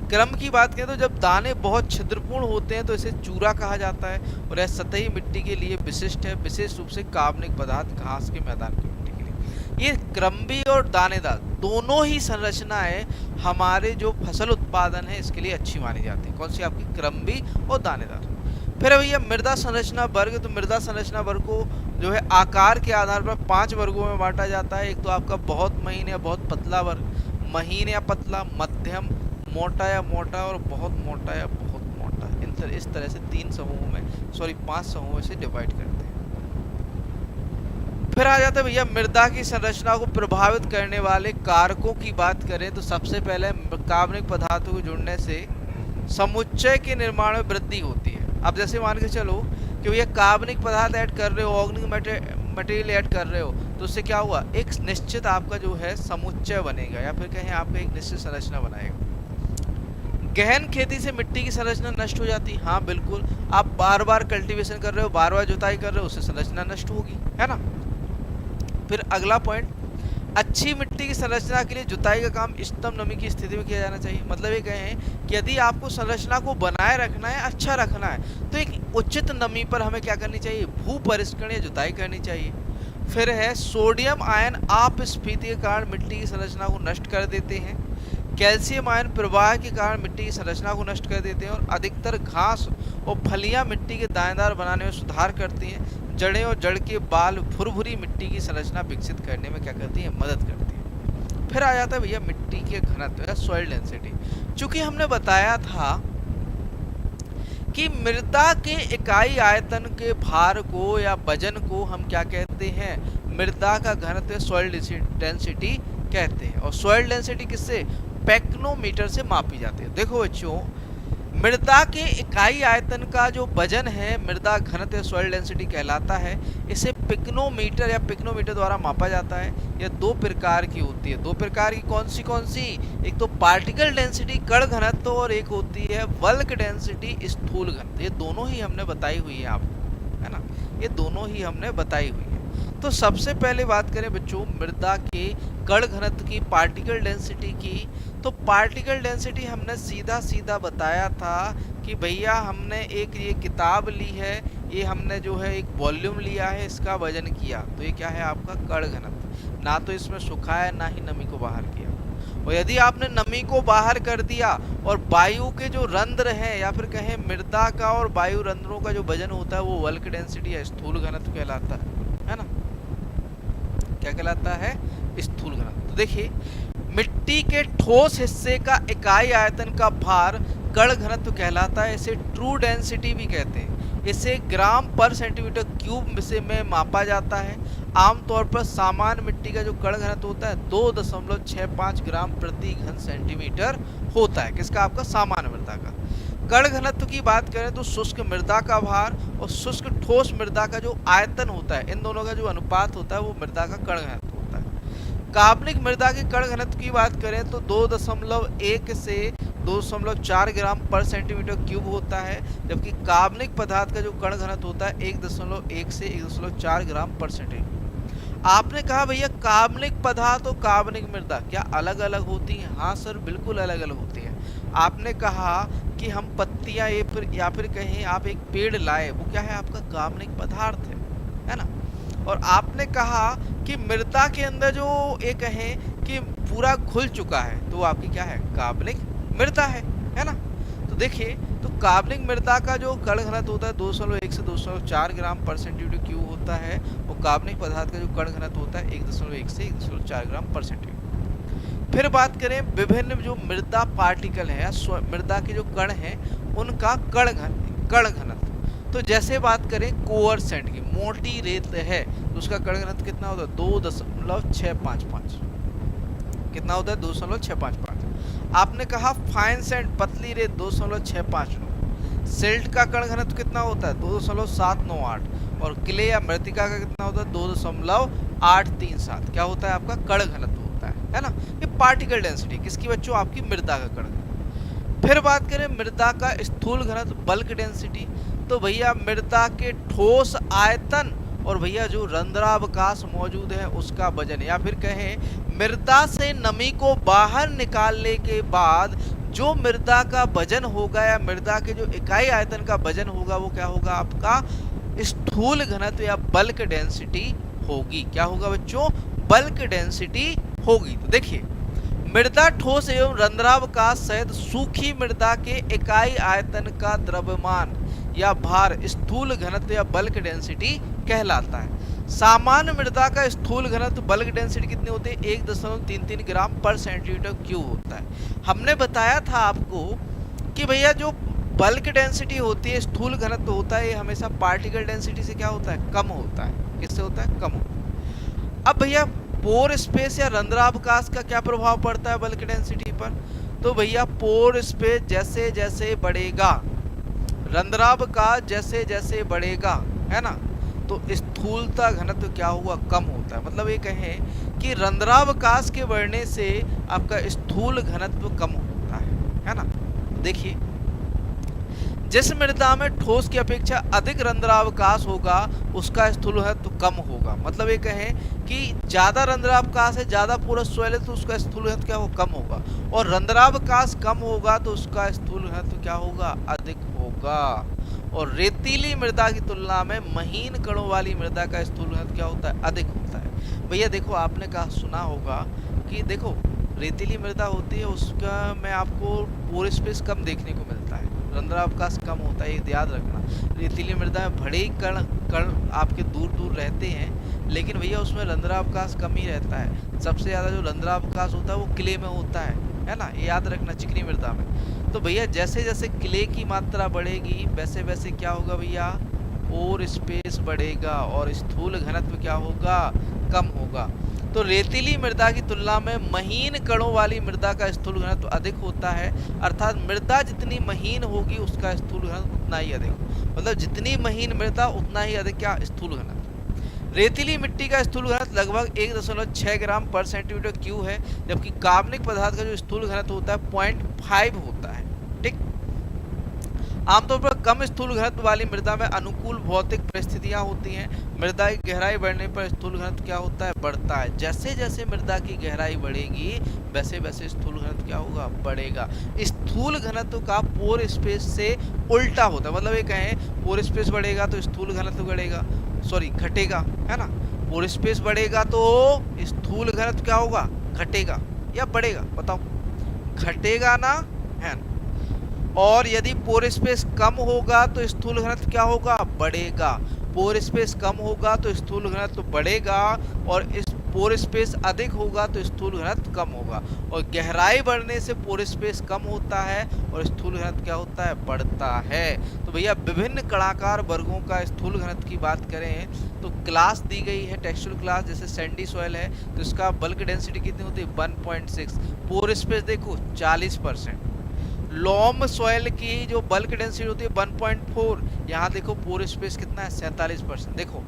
क्रम की बात करें तो जब दाने बहुत छिद्रपूर्ण होते हैं तो इसे चूरा कहा जाता है, और यह सतही मिट्टी के लिए विशिष्ट है, विशेष रूप से कार्बनिक पदार्थ घास के मैदान की मिट्टी के लिए। ये क्रम्बी और दानेदार दोनों ही संरचनाएं हमारे जो फसल उत्पादन है इसके लिए अच्छी मानी जाती है। कौन सी? आपकी क्रम्बी और दानेदार। फिर भैया मृदा संरचना वर्ग। तो मृदा संरचना वर्ग को जो है आकार के आधार पर 5 वर्गों में बांटा जाता है। एक तो आपका बहुत महीन या बहुत पतला वर्ग, महीन या पतला, मध्यम, मोटा या मोटा और बहुत मोटा या बहुत मोटा। इस तरह से 5 समूहों से डिवाइड करते हैं। फिर आ जाता है भैया मृदा की संरचना को प्रभावित करने वाले कारकों की बात करें तो सबसे पहले कार्बनिक पदार्थों को जुड़ने से समुच्चय के निर्माण में वृद्धि होती है। अब जैसे मान के चलो कि भैया कार्बनिक पदार्थ ऐड कर रहे हो, ऑर्गेनिक मटेरियल ऐड कर रहे हो, तो उससे क्या हुआ, एक निश्चित आपका जो है समुच्चय बनेगा या फिर कहें आपका एक निश्चित संरचना बनाएगा। गहन खेती से मिट्टी की संरचना नष्ट हो जाती है, हाँ बिल्कुल, आप बार बार कल्टीवेशन कर रहे हो, बार बार जुताई कर रहे हो, उससे संरचना नष्ट होगी, है ना। फिर अगला पॉइंट, अच्छी मिट्टी की संरचना के लिए जुताई का काम इष्टतम नमी की स्थिति में किया जाना चाहिए। मतलब ये कहें कि यदि आपको संरचना को बनाए रखना है, अच्छा रखना है, तो एक उचित नमी पर हमें क्या करनी चाहिए, भू परिष्करण या जुताई करनी चाहिए। फिर है सोडियम आयन अपस्फीति के कारण मिट्टी की संरचना को नष्ट कर देते हैं। कैल्शियम आयन प्रवाह के कारण मिट्टी की संरचना को नष्ट कर देते हैं। और अधिकतर घास और फलियां मिट्टी के दानेदार बनाने में सुधार करती हैं। जड़ें और जड़ के बाल भुरभुरी मिट्टी की संरचना विकसित करने में क्या करती हैं, मदद करती हैं। फिर आ जाता है भैया मिट्टी के घनत्व या सॉइल डेंसिटी। चूंकि हमने बताया था कि मृदा के इकाई आयतन के भार को या वजन को हम क्या कहते हैं, मृदा का घनत्व सॉइल डेंसिटी कहते हैं। और सॉइल डेंसिटी किससे, पेक्नोमीटर से मापी जाती है। देखो बच्चों, मृदा के इकाई आयतन का जो वजन है मृदा घनत्व सॉइल डेंसिटी कहलाता है। इसे पिक्नोमीटर या पिक्नोमीटर द्वारा मापा जाता है। यह दो प्रकार की होती है। दो प्रकार की कौन सी, एक तो पार्टिकल डेंसिटी कण घनत्व और एक होती है बल्क डेंसिटी स्थूल घनत्व। ये दोनों ही हमने बताई हुई है आपको, है ना, ये दोनों ही हमने बताई हुई है। तो सबसे पहले बात करें बच्चों मृदा के कण घनत्व की, पार्टिकल डेंसिटी की, तो पार्टिकल डेंसिटी हमने सीधा सीधा बताया था कि भैया हमने एक ये किताब ली है, ये हमने जो है एक वॉल्यूम लिया है, इसका वजन किया, तो ये क्या है आपका कण घनत्व। ना तो इसमें सुखाया ना ही नमी को बाहर किया। और यदि आपने नमी को बाहर कर दिया और वायु के जो रंध्र हैं या फिर कहें मृदा का और वायु रंध्रों का जो वजन होता है वो बल्क डेंसिटी या स्थूल घनत्व कहलाता है ना, क्या कहलाता है, स्थूल घनत्व। तो देखिए मिट्टी के ठोस हिस्से का इकाई आयतन का भार कण घनत्व कहलाता है। इसे ट्रू डेंसिटी भी कहते हैं। इसे ग्राम पर सेंटीमीटर क्यूब में मापा जाता है। आमतौर पर सामान्य मिट्टी का जो कण घनत्व होता है 2.65 ग्राम प्रति घन सेंटीमीटर होता है। किसका, आपका सामान्य मृदा का। कण घनत्व की बात करें तो शुष्क मृदा का भार और शुष्क ठोस मृदा का जो आयतन होता है, इन दोनों का जो अनुपात होता है वो मृदा का कण घनत्व होता है। कार्बनिक मृदा के कण घनत्व की बात करें तो 2.1 से 2.4 ग्राम पर सेंटीमीटर क्यूब होता है, जबकि कार्बनिक पदार्थ का जो कण घनत्व होता है 1.1 से 1.4 ग्राम पर सेंटीमीटर। आपने कहा भैया कार्बनिक पदार्थ और कार्बनिक मृदा क्या अलग अलग होती हैं? हाँ सर, बिल्कुल अलग अलग होती है। आपने कहा कि हम पत्तियां या फिर कहें आप एक पेड़ लाए, वो क्या है आपका कार्बनिक पदार्थ है ना। और आपने कहा कि मृदा के अंदर जो एक कहें कि पूरा घुल चुका है तो वो आपकी क्या है, कार्बनिक मृदा है ना। तो देखिए, तो कार्बनिक मृदा का जो कण घनत्व होता है 2.1 से 2.4 ग्राम पर सेंटीमीटर क्यूब होता है, और कार्बनिक पदार्थ का जो कण घनत्व होता है 1.1 से 1.4 ग्राम पर सेंटीमीटर। फिर बात करें विभिन्न जो मृदा पार्टिकल है, मृदा के जो कण हैं उनका कण घनत्व। तो जैसे बात करें कोअरसेंट की, मोटी रेत है तो उसका कण घनत्व कितना होता है, 2.655। कितना होता है, 2.655। आपने कहा फाइन सैंड, पतली रेत, 2.659। सिल्ट का कण घनत्व कितना होता है, 2.798। और क्ले या मृतिका का कितना होता है, 2.837। क्या होता है आपका कण घनत्व होता है ना। ये पार्टिकल डेंसिटी किसकी बच्चों, आपकी मृदा का कण घनत्व। फिर बात करें मृदा का स्थूल घनत्व, बल्क डेंसिटी, तो भैया मृदा के ठोस आयतन और भैया जो रंध्रावकाश मौजूद है उसका वजन, या फिर कहें मृदा से नमी को बाहर निकालने के बाद जो मृदा का वजन होगा या मृदा के जो इकाई आयतन का वजन होगा वो क्या होगा, आपका स्थूल घनत्व या बल्क डेंसिटी होगी। क्या होगा बच्चों, बल्क डेंसिटी होगी। तो देखिए मृदा ठोस एवं रंध्रावकाश सहित सूखी मृदा के इकाई आयतन का द्रव्यमान या भार स्थूल घनत्व या बल्क डेंसिटी कहलाता है। सामान्य मृदा का स्थूल घनत्व बल्क डेंसिटी कितनी होती है, 1.33 ग्राम पर सेंटीमीटर क्यूब होता है। हमने बताया था आपको कि भैया जो बल्क डेंसिटी होती है, स्थूल घनत्व होता है, ये हमेशा पार्टिकल डेंसिटी से क्या होता है, कम होता है। किससे होता है, कम होता है। अब भैया पोर स्पेस या रंध्रावकाश का क्या प्रभाव पड़ता है बल्क डेंसिटी पर, तो भैया पोर स्पेस जैसे जैसे बढ़ेगा, रंध्रावकाश जैसे जैसे बढ़ेगा, है ना, तो स्थूलता घनत्व क्या हुआ, कम होता है। मतलब ये कहें कि रंध्रावकाश के बढ़ने से आपका स्थूल घनत्व कम होता है ना। देखिए, जिस मृदा में ठोस की अपेक्षा अधिक रंध्रावकाश होगा उसका स्थूल घनत्व कम होगा। मतलब ये कहें कि ज्यादा रंध्रावकाश है, ज्यादा पोरस सॉइल है, तो उसका स्थूल घनत्व क्या हो, कम होगा, और रंध्रावकाश कम होगा तो उसका स्थूल घनत्व क्या होगा, अधिक होगा। और रेतीली मृदा की तुलना में महीन कणों वाली मृदा का स्थूल घनत्व क्या होता है, अधिक होता है। भैया देखो, आपने कहा सुना होगा कि देखो रेतीली मृदा होती है उसका में आपको पोर स्पेस कम देखने को मिलता है, रंध्रावकाश कम होता है, ये याद रखना। रेतीली मृदा में भले ही कण कण आपके दूर दूर रहते हैं, लेकिन भैया उसमें रंध्रावकाश कम ही रहता है। सबसे ज़्यादा जो रंध्रावकाश होता है वो क्ले में होता है ना, ये याद रखना, चिकनी मृदा में। तो भैया जैसे जैसे क्ले की मात्रा बढ़ेगी वैसे वैसे क्या होगा भैया, पोर स्पेस बढ़ेगा और स्थूल घनत्व क्या होगा, कम होगा। तो रेतीली मृदा की तुलना में महीन कणों वाली मृदा का स्थूल घनत्व अधिक होता है, अर्थात मृदा जितनी महीन होगी उसका स्थूल घनत्व उतना ही अधिक, मतलब जितनी महीन मृदा उतना ही अधिक क्या, स्थूल घनत्व। रेतीली मिट्टी का स्थूल घनत्व लगभग 1.6 ग्राम पर सेंटीमीटर क्यूब है, जबकि कार्बनिक पदार्थ का जो स्थूल घनत्व होता है 0.5 होता है। ठीक, आमतौर पर कम स्थूल घनत्व वाली मृदा में अनुकूल भौतिक परिस्थितियां होती हैं। मृदा की गहराई बढ़ने पर स्थूल घनत्व क्या होता है, बढ़ता है। जैसे जैसे मृदा की गहराई बढ़ेगी वैसे वैसे स्थूल घनत्व क्या होगा, बढ़ेगा। स्थूल घनत्व का पोर स्पेस से उल्टा होता है। मतलब ये कहें पोर स्पेस बढ़ेगा तो स्थूल घनत्व बढ़ेगा, सॉरी घटेगा, है ना। पोर स्पेस बढ़ेगा तो स्थूल घनत्व क्या होगा, घटेगा या बढ़ेगा, बताओ, घटेगा ना, है ना। और यदि पोर स्पेस कम होगा तो स्थूल घनत्व क्या होगा, बढ़ेगा। पोर स्पेस कम होगा तो स्थूल घनत्व बढ़ेगा, और इस पोर स्पेस अधिक होगा तो स्थूल घनत्व कम होगा। और गहराई बढ़ने से पोर स्पेस कम होता है और स्थूल घनत्व क्या होता है, बढ़ता है। तो भैया विभिन्न कणाकार वर्गों का स्थूल घनत्व की बात करें तो क्लास दी गई है, टेक्सचुअल क्लास। जैसे सैंडी सॉइल है तो इसका बल्क डेंसिटी कितनी होती है, 1.6। पोर स्पेस देखो 40%। लॉम सॉइल की जो बल्क डेंसिटी होती है 1.4, यहाँ देखो पोर स्पेस कितना है, 47%। देखो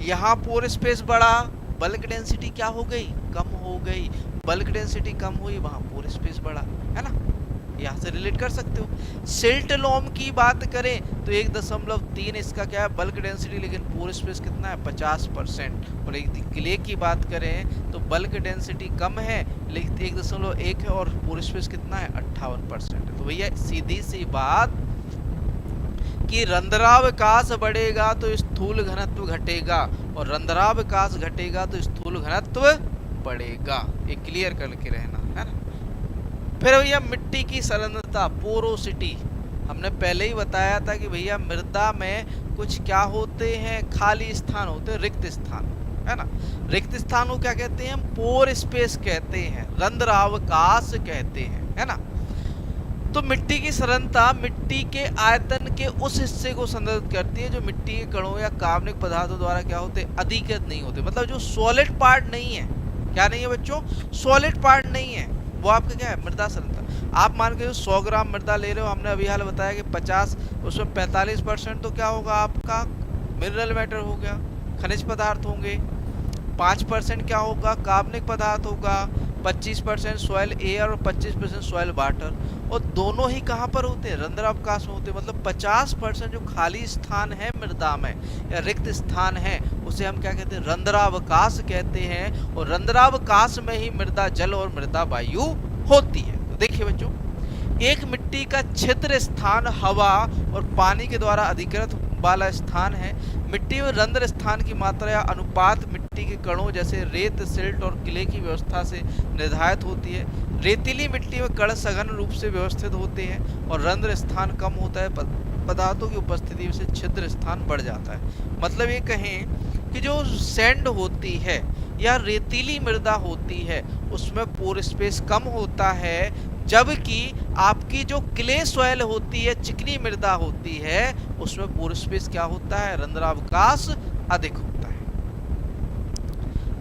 यहाँ पोर बढ़ा, बल्क डेंसिटी क्या हो गई, कम हो गई। बल्क डेंसिटी कम हुई, वहां पोर स्पेस बढ़ा, है ना। यहाँ से रिलेट कर सकते हो। सिल्ट लॉम की बात करें तो 1.3 इसका क्या है, बल्क डेंसिटी, लेकिन पोर स्पेस कितना है, 50%। और एक क्ले की बात करें तो बल्क डेंसिटी कम है लेकिन 1.1 है, और पोर स्पेस कितना है, 58%। तो भैया सीधी सी बात कि रंध्रावकाश बढ़ेगा तो स्थूल घनत्व घटेगा, और रंध्रावकाश घटेगा तो स्थूल घनत्व बढ़ेगा। ये क्लियर करके रहना, है ना। फिर भैया मिट्टी की संरचना, पोरोसिटी, हमने पहले ही बताया था कि भैया मृदा में कुछ क्या होते हैं, खाली स्थान होते हैं, रिक्त स्थान, है ना। रिक्त स्थान को क्या कहते हैं हम, पोर स्पेस कहते हैं, रंध्रावकाश कहते हैं, है ना। तो मिट्टी की संरचना मिट्टी के आयतन के उस हिस्से को संदर्भित करती है जो मिट्टी के कणों या कार्बनिक पदार्थों द्वारा क्या होते, अधिकृत नहीं होते। मतलब जो सॉलिड पार्ट नहीं है, क्या नहीं है बच्चों, सॉलिड पार्ट नहीं है, वो आपका क्या है, मृदा संरचना। आप मान के 100 ग्राम मृदा ले रहे हो, हमने अभी हाल बताया कि 50, उसमें 45% तो क्या होगा आपका मिनरल मैटर हो गया, खनिज पदार्थ होंगे, 5% क्या होगा, कार्बनिक पदार्थ होगा, 25% सॉइल एयर और 25% सॉइल वाटर। और दोनों ही कहाँ पर होते हैं, रंध्रावकाश में होते हैं। मतलब 50% जो खाली स्थान है मृदा में या रिक्त स्थान है उसे हम क्या कहते हैं, रंध्रावकाश कहते हैं। और रंध्रावकाश में ही मृदा जल और मृदा वायु होती है। तो देखिए बच्चों, एक मिट्टी का छिद्र स्थान हवा और पानी के द्वारा अधिकृत वाला स्थान है। मिट्टी में रंध्र स्थान की मात्रा या अनुपात मिट्टी के कणों जैसे रेत, सिल्ट और क्ले की व्यवस्था से निर्धारित होती है। रेतीली मिट्टी में कण सघन रूप से व्यवस्थित होते हैं और रंध्र स्थान कम होता है, पदार्थों की उपस्थिति से छिद्र स्थान बढ़ जाता है। मतलब ये कहें कि जो सैंड होती है या रेतीली मृदा होती है उसमें पोर स्पेस कम होता है, जबकि आपकी जो क्ले सॉइल होती है, चिकनी मृदा होती है, उसमें पोर स्पेस क्या होता है, रंध्रावकाश अधिक होता है।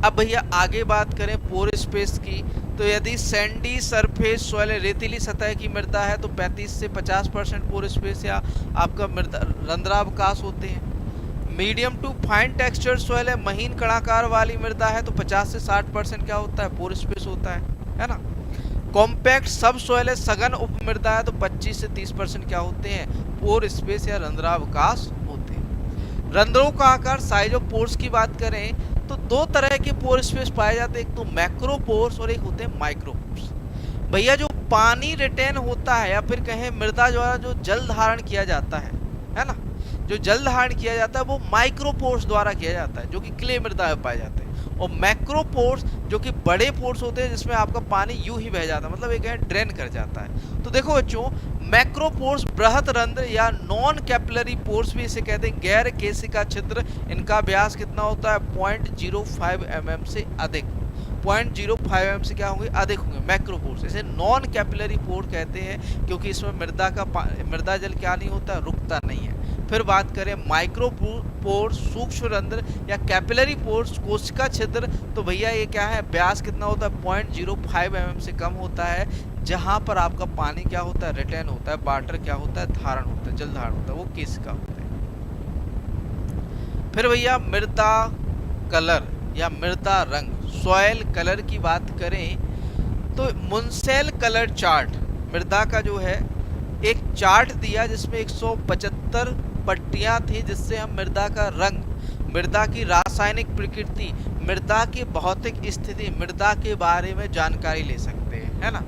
अब भैया आगे बात करें पोर स्पेस की, तो यदि सैंडी सरफेस सॉइल रेतीली सतह की मृदा है तो 35 से 50% पोर स्पेस या आपका मृदा रंध्रावकाश होते हैं। Medium to fine texture soil है, महीन कणाकार वाली मृदा है तो 50 से 60% क्या होता है, पोर स्पेस होता है ना। कॉम्पैक्ट सब सॉइल है, सघन उपमृदा है तो 25 से 30% क्या होते हैं, पोर स्पेस या रंध्रावकाश होते हैं। रंध्रों का आकार, साइज ऑफ पोर्स की बात करें तो दो तरह के पोर स्पेस पाए जाते हैं, एक तो मैक्रो पोर्स और एक होते हैं माइक्रो पोर्स। भैया जो पानी रिटेन होता है या फिर कहें मृदा द्वारा जो जल धारण किया जाता है ना, जो जल धारण किया जाता है वो माइक्रो पोर्स द्वारा किया जाता है, जो कि क्ले मृदा में पाए जाते हैं। और मैक्रो पोर्स जो कि बड़े पोर्स होते हैं जिसमें आपका पानी यूं ही बह जाता है, मतलब एक ड्रेन कर जाता है। तो देखो बच्चों, मैक्रो पोर्स बृहत रंध्र या नॉन कैपिलरी पोर्स भी इसे कहते हैं, गैर केशिका छिद्र, इनका व्यास कितना होता है, 0.05 mm से अधिक, 0.05 mm से क्या होंगे, अधिक होंगे मैक्रो पोर्स। इसे नॉन कैपिलरी पोर कहते हैं क्योंकि इसमें मृदा जल क्या नहीं होता, रुकता नहीं है। फिर बात करें माइक्रो पोर्स, सूक्ष्म रंध्र या कैपिलरी पोर्स, कोशिका छिद्र, तो भैया ये क्या है, व्यास कितना होता है, 0.05 mm से कम होता है, जहां पर आपका पानी क्या होता है, रिटेन होता है, वाटर क्या होता है, धारण होता है, जल धारण होता है, वो केशिका होता है। फिर भैया मृदा कलर या मृदा रंग, सॉइल कलर की बात करें तो मुंसेल कलर चार्ट, मृदा का जो है एक चार्ट दिया जिसमें 175 पट्टियां थी, जिससे हम मृदा का रंग, मृदा की रासायनिक प्रकृति, मृदा की भौतिक स्थिति, मृदा के बारे में जानकारी ले सकते हैं, है ना।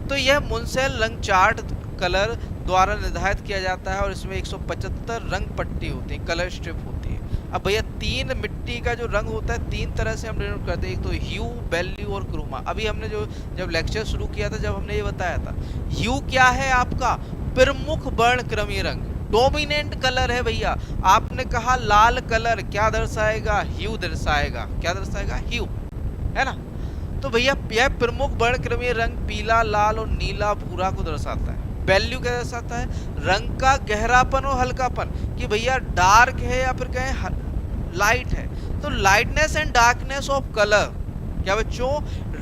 तो यह मुंसेल रंग चार्ट कलर द्वारा निर्धारित किया जाता है और इसमें 175 रंग पट्टी होती है, कलर स्ट्रिप होती है। अब भैया तीन मिट्टी का जो रंग होता है तीन तरह से हम डिनोट करते हैं, एक तो ह्यू, वैल्यू और क्रोमा। अभी हमने जब लेक्चर शुरू किया था, जब हमने ये बताया था, ह्यू क्या है आपका, प्रमुख वर्णक्रमीय रंग, डोमिनेंट कलर है भैया। आपने कहा लाल कलर क्या दर्शाएगा, ह्यू दर्शाएगा, क्या दर्शाएगा, ह्यू, है ना। तो भैया यह प्रमुख वर्णक्रमीय रंग पीला, लाल और नीला, भूरा को दर्शाता है। वैल्यू क्या दर्शाता है, रंग का गहरापन और हल्कापन, कि भैया डार्क है या फिर कहें लाइट है। तो lightness and darkness of colour, क्या बच्चों,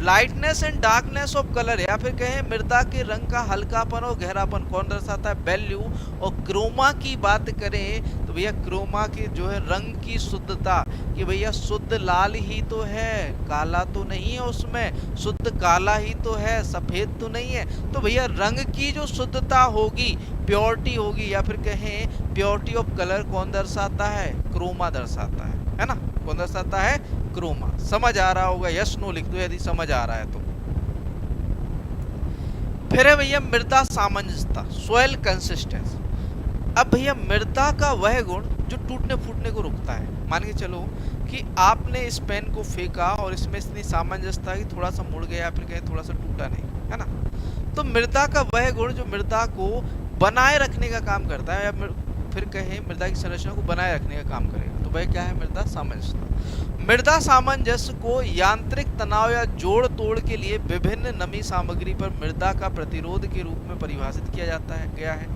lightness and darkness of colour, या फिर कहें मृदा के रंग का हल्कापन और गहरापन कौन दर्शाता है, वैल्यू। और क्रोमा की बात करें तो भैया क्रोमा की जो है रंग की शुद्धता, कि भैया शुद्ध लाल ही तो है, काला तो नहीं है उसमें, शुद्ध काला ही तो है, सफेद तो नहीं है। तो भैया रंग की जो शुद्धता होगी, प्योरिटी होगी, या फिर कहें प्योरिटी ऑफ कलर कौन दर्शाता है, क्रोमा दर्शाता है ना। कौन दर्शाता है, क्रोमा। समझ आ रहा होगा, यस नो लिख दो यदि समझ आ रहा है तो। फिर है भैया मृदा सामंजस्यता, सॉइल कंसिस्टेंस। अब भैया मृदा का वह गुण जो टूटने फूटने को रुकता है। मान के चलो कि आपने इस पेन को फेंका और इसमें इतनी सामंजस्यता कि थोड़ा सा मुड़ गया, फिर कहीं थोड़ा सा टूटा नहीं, है ना। तो मृदा का वह गुण जो मृदा को बनाए रखने का काम करता है, या फिर कहें मृदा की संरचना को बनाए रखने का काम करेगा, तो वह क्या है, मृदा सामंजस्यता। मृदा सामंजस्य को यांत्रिक तनाव या जोड़ तोड़ के लिए विभिन्न नमी सामग्री पर मृदा का प्रतिरोध के रूप में परिभाषित किया जाता है गया है।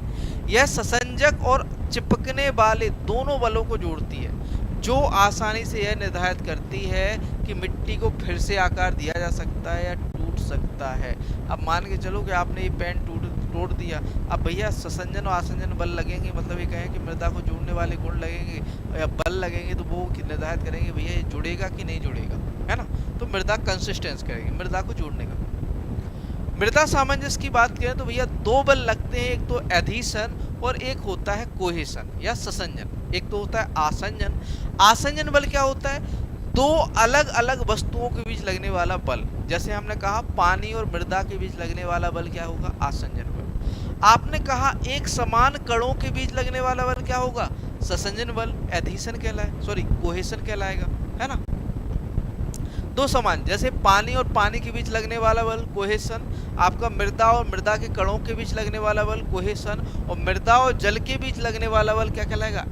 यह ससंजक और चिपकने वाले दोनों बलों को जोड़ती है, जो आसानी से यह निर्धारित करती है कि मिट्टी को फिर से आकार दिया जा सकता है या टूट सकता है। अब मान के चलो कि आपने ये पेन तोड़ दिया, अब भैया ससंजन और आसंजन बल लगेंगे, मतलब ये कहें कि मृदा को जोड़ने वाले गुण लगेंगे या बल लगेंगे, तो वो निर्धारित करेंगे भैया ये जुड़ेगा कि नहीं जुड़ेगा, है ना। तो मृदा कंसिस्टेंस करेगी, मृदा को जोड़ने का। मृदा सामंजस्य की बात करें तो भैया दो बल लगते हैं, एक तो एडहीशन और एक होता है कोहेशन या ससंजन। एक तो होता है आसंजन। आसंजन बल क्या होता है, दो अलग अलग वस्तुओं के बीच लगने वाला बल। जैसे हमने कहा पानी और मृदा के बीच लगने वाला बल क्या होगा, आसंजन बल। आपने कहा एक समान कणों के बीच लगने वाला बल क्या होगा, ससंजन बल, एडहीशन कहलाए, सॉरी कोहेशन कहलाएगा, है ना। दो समान, जैसे पानी और पानी के बीच लगने वाला बल कोहेशन, आपका मृदा और मृदा के कणों के बीच लगने वाला बल कोहेशन, और मृदा और जल के बीच लगने वाला बल क्या कहलाएगा,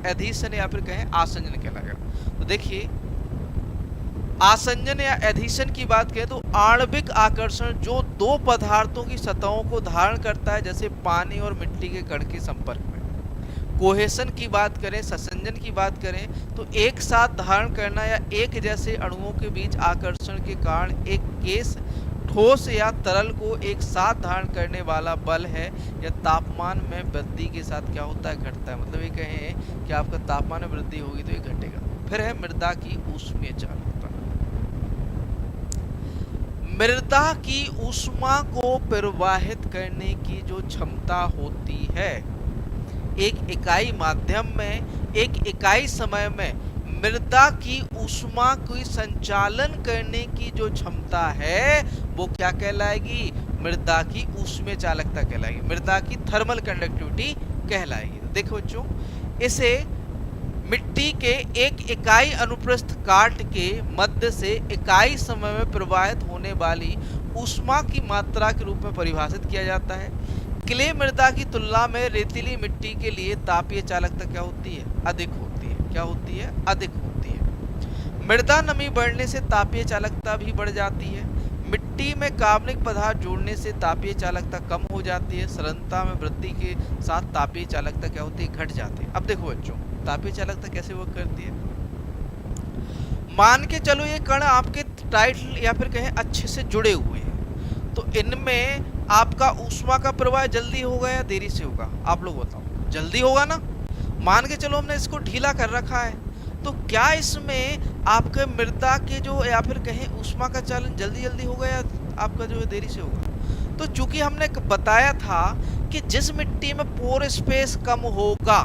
एडहीशन या फिर कहें आसंजन कहलाएगा। तो देखिए आसंजन या एडहीशन की बात करें तो आणविक आकर्षण जो दो पदार्थों की सतहों को धारण करता है, जैसे पानी और मिट्टी के कण के संपर्क में। कोहेशन की बात करें, ससंजन की बात करें तो एक साथ धारण करना या एक जैसे अणुओं के बीच आकर्षण के कारण एक केस ठोस या तरल को एक साथ धारण करने वाला बल है या तापमान में वृद्धि के साथ क्या होता है, घटता है। मतलब ये कहें कि आपका तापमान में वृद्धि होगी तो ये घटेगा। फिर है मृदा की ऊष्मीय चालकता। मृदा की ऊष्मा को प्रवाहित करने की जो क्षमता होती है, एक इकाई माध्यम में एक इकाई समय में मृदा की ऊष्मा को संचालन करने की जो क्षमता है वो क्या कहलाएगी, मृदा की ऊष्मीय चालकता कहलाएगी, मृदा की थर्मल कंडक्टिविटी कहलाएगी। तो देखो बच्चों, इसे मिट्टी के एक इकाई अनुप्रस्थ काट के मध्य से इकाई समय में प्रवाहित होने वाली ऊष्मा की मात्रा के रूप में परिभाषित किया जाता है। क्ले मृदा की तुलना में रेतीली मिट्टी के लिए तापीय चालकता क्या होती है, अधिक होती है। क्या होती है, अधिक होती है। मृदा नमी बढ़ने से तापीय चालकता भी बढ़ जाती है। मिट्टी में कार्बनिक पदार्थ जोड़ने से तापीय चालकता कम हो जाती है। सघनता में वृद्धि के साथ तापीय चालकता क्या होती है, घट जाती है। अब देखो बच्चों, तापीय चालकता कैसे वर्क करती है। मान के चलो ये कण आपके टाइट या फिर कहें अच्छे से जुड़े हुए हैं, तो इनमें आपका ऊष्मा का प्रवाह जल्दी होगा या देरी से होगा, आप लोग बताओ। जल्दी होगा ना। मान के चलो हमने इसको ढीला कर रखा है, तो क्या इसमें आपके मृदा के जो या फिर कहें ऊष्मा का चालन जल्दी जल्दी होगा या आपका जो है देरी से होगा। तो चूंकि हमने बताया था कि जिस मिट्टी में पोर स्पेस कम होगा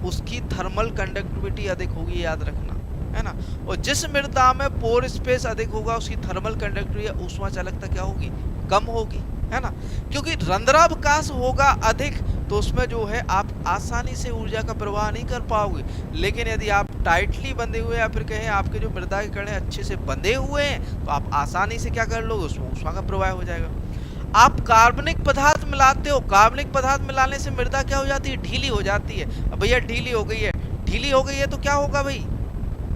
उसकी थर्मल कंडक्टिविटी अधिक होगी, याद रखना है ना। और जिस मृदा में पोर स्पेस अधिक होगा उसकी थर्मल कंडक्टिविटी या ऊष्मा चालकता क्या होगी, कम होगी, है ना। क्योंकि रंध्रावकाश होगा अधिक तो उसमें जो है आप आसानी से ऊर्जा का प्रवाह नहीं कर पाओगे। लेकिन यदि आप टाइटली बंधे हुए या फिर कहें आपके जो मृदा के कण अच्छे से बंधे हुए हैं तो आप आसानी से क्या कर लोगे, उसमें ऊष्मा का प्रवाह हो जाएगा। आप कार्बनिक पदार्थ मिलाते हो, कार्बनिक पदार्थ मिलाने से मृदा क्या हो जाती है, ढीली हो जाती है। अब भैया ढीली हो गई है, ढीली हो गई है तो क्या होगा भाई,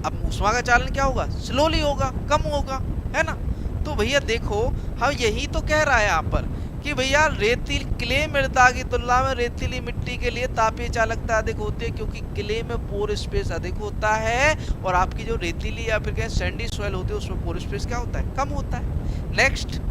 अब ऊष्मा का चालन क्या होगा, स्लोली होगा, कम होगा, है ना। तो भैया देखो, हम यही तो कह रहा है यहाँ पर कि भैया रेतील क्ले मृदा की तुलना में रेतीली मिट्टी के लिए तापीय चालकता अधिक होती है, क्योंकि क्ले में पोर स्पेस अधिक होता है और आपकी जो रेतीली या फिर कहें सैंडी सॉइल होती है उसमें पोर स्पेस क्या होता है, कम होता है। नेक्स्ट,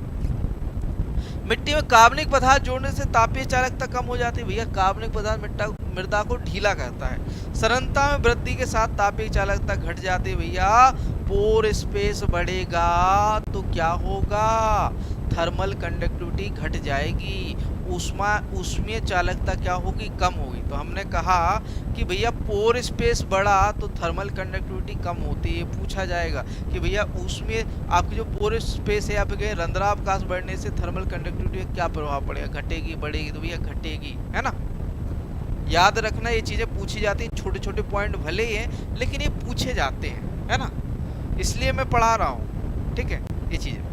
मिट्टी में कार्बनिक पदार्थ जोड़ने से तापीय चालकता कम हो जाती है। भैया कार्बनिक पदार्थ मृदा को ढीला करता है। सघनता में वृद्धि के साथ तापीय चालकता घट जाती है। भैया पोर स्पेस बढ़ेगा तो क्या होगा, थर्मल कंडक्टिविटी घट जाएगी, ऊष्मीय चालकता क्या होगी, कम होगी। तो हमने कहा कि भैया पोर स्पेस बढ़ा तो थर्मल कंडक्टिविटी कम होती है। पूछा जाएगा कि भैया ऊष्मीय आपकी जो पोर स्पेस है या फिर रंध्रावकाश बढ़ने से थर्मल कंडक्टिविटी का क्या प्रभाव पड़ेगा, घटेगी बढ़ेगी, तो भैया घटेगी, है ना। याद रखना ये चीजें पूछी जाती हैं, छोटे छोटे पॉइंट भले ही हैं लेकिन ये पूछे जाते हैं, है ना, इसलिए मैं पढ़ा रहा हूँ, ठीक है ये चीजें।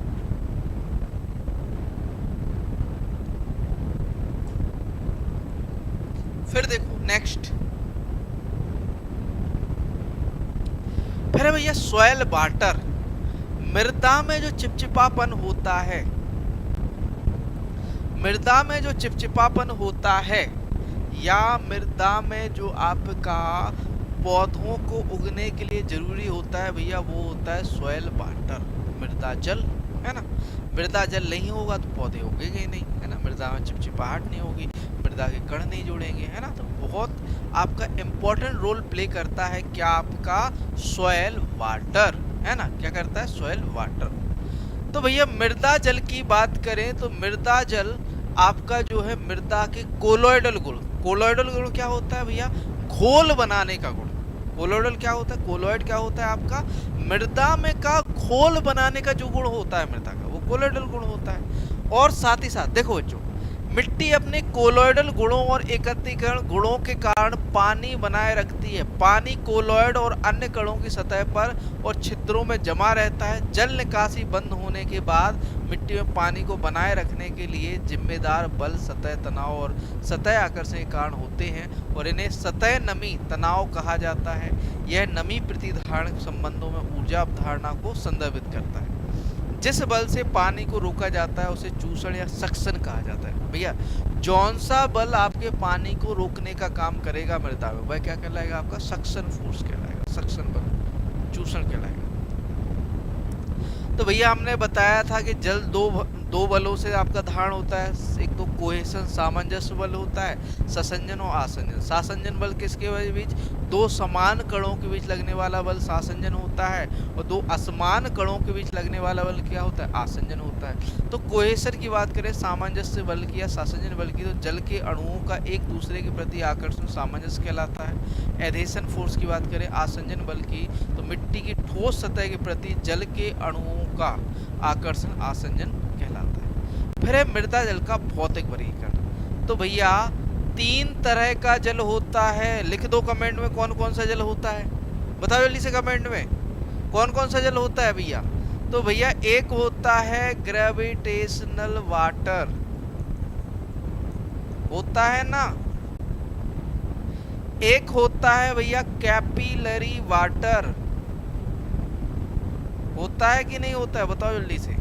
फिर देखो नेक्स्ट, फिर भैया सॉइल वाटर। मृदा में जो चिपचिपापन होता है, मृदा में जो चिपचिपापन होता है या मृदा में जो आपका पौधों को उगने के लिए जरूरी होता है भैया वो होता है सॉइल वाटर, मृदा जल, है ना। मृदा जल नहीं होगा तो पौधे उगेंगे नहीं, है ना। मृदा में चिपचिपाहट नहीं होगी, मृदा के कण नहीं जुड़ेंगे, है ना। तो बहुत आपका इम्पोर्टेंट रोल प्ले करता है क्या, आपका सॉइल वाटर, है ना। क्या करता है, सॉइल वाटर। तो भैया मृदा जल की बात करें तो मृदा जल आपका जो है मृदा के कोलोइडल गुण, कोलोइडल गुण क्या होता है भैया, घोल बनाने का गुण। कोलोइडल क्या होता है, कोलोइड क्या होता है आपका मृदा में का घोल बनाने का जो गुण होता है मृदा का, वो कोलोइडल गुण होता है। और साथ ही साथ देखो बच्चों, मिट्टी अपने कोलोइडल गुणों और एकत्रीकरण गुणों के कारण पानी बनाए रखती है। पानी कोलोइड और अन्य कणों की सतह पर और छिद्रों में जमा रहता है। जल निकासी बंद होने के बाद मिट्टी में पानी को बनाए रखने के लिए जिम्मेदार बल सतह तनाव और सतह आकर्षण के कारण होते हैं और इन्हें सतह नमी तनाव कहा जाता है। यह नमी प्रतिधारण संबंधों में ऊर्जा अवधारणा को संदर्भित करता है। जिस बल से पानी को रोका जाता है उसे चूसण या सक्शन कहा जाता है। भैया जौन सा बल आपके पानी को रोकने का काम करेगा मृदा में वह क्या कहलाएगा, आपका सक्शन फोर्स कहलाएगा, सक्शन बल, चूसण कहलाएगा। तो भैया हमने बताया था कि जल दो बलों से आपका धारण होता है। एक तो कोहेशन सामंजस्य बल होता है, ससंजन और आसंजन। सासंजन बल किसके बीच? दो समान कणों के बीच लगने वाला बल सासंजन होता है, और दो असमान कणों के बीच लगने वाला बल क्या होता है? आसंजन होता है। तो कोहेशन की बात करें, सामंजस्य बल की या सासंजन बल की, तो जल के अणुओं का एक दूसरे के प्रति आकर्षण सामंजस्य कहलाता है। एधेशन फोर्स की बात करें, आसंजन बल की, तो मिट्टी की ठोस सतह के प्रति जल के अणुओं का आकर्षण आसंजन कहलाता है। फिर है मृदा जल का भौतिक वर्गीकरण। तो भैया 3 तरह का जल होता है। लिख दो कमेंट में कौन कौन सा जल होता है, बताओ जल्दी से कमेंट में कौन कौन सा जल होता है भैया। तो भैया एक होता है ग्रेविटेशनल वाटर, होता है ना। एक होता है भैया कैपिलरी वाटर, होता है कि नहीं होता है, बताओ जल्दी से।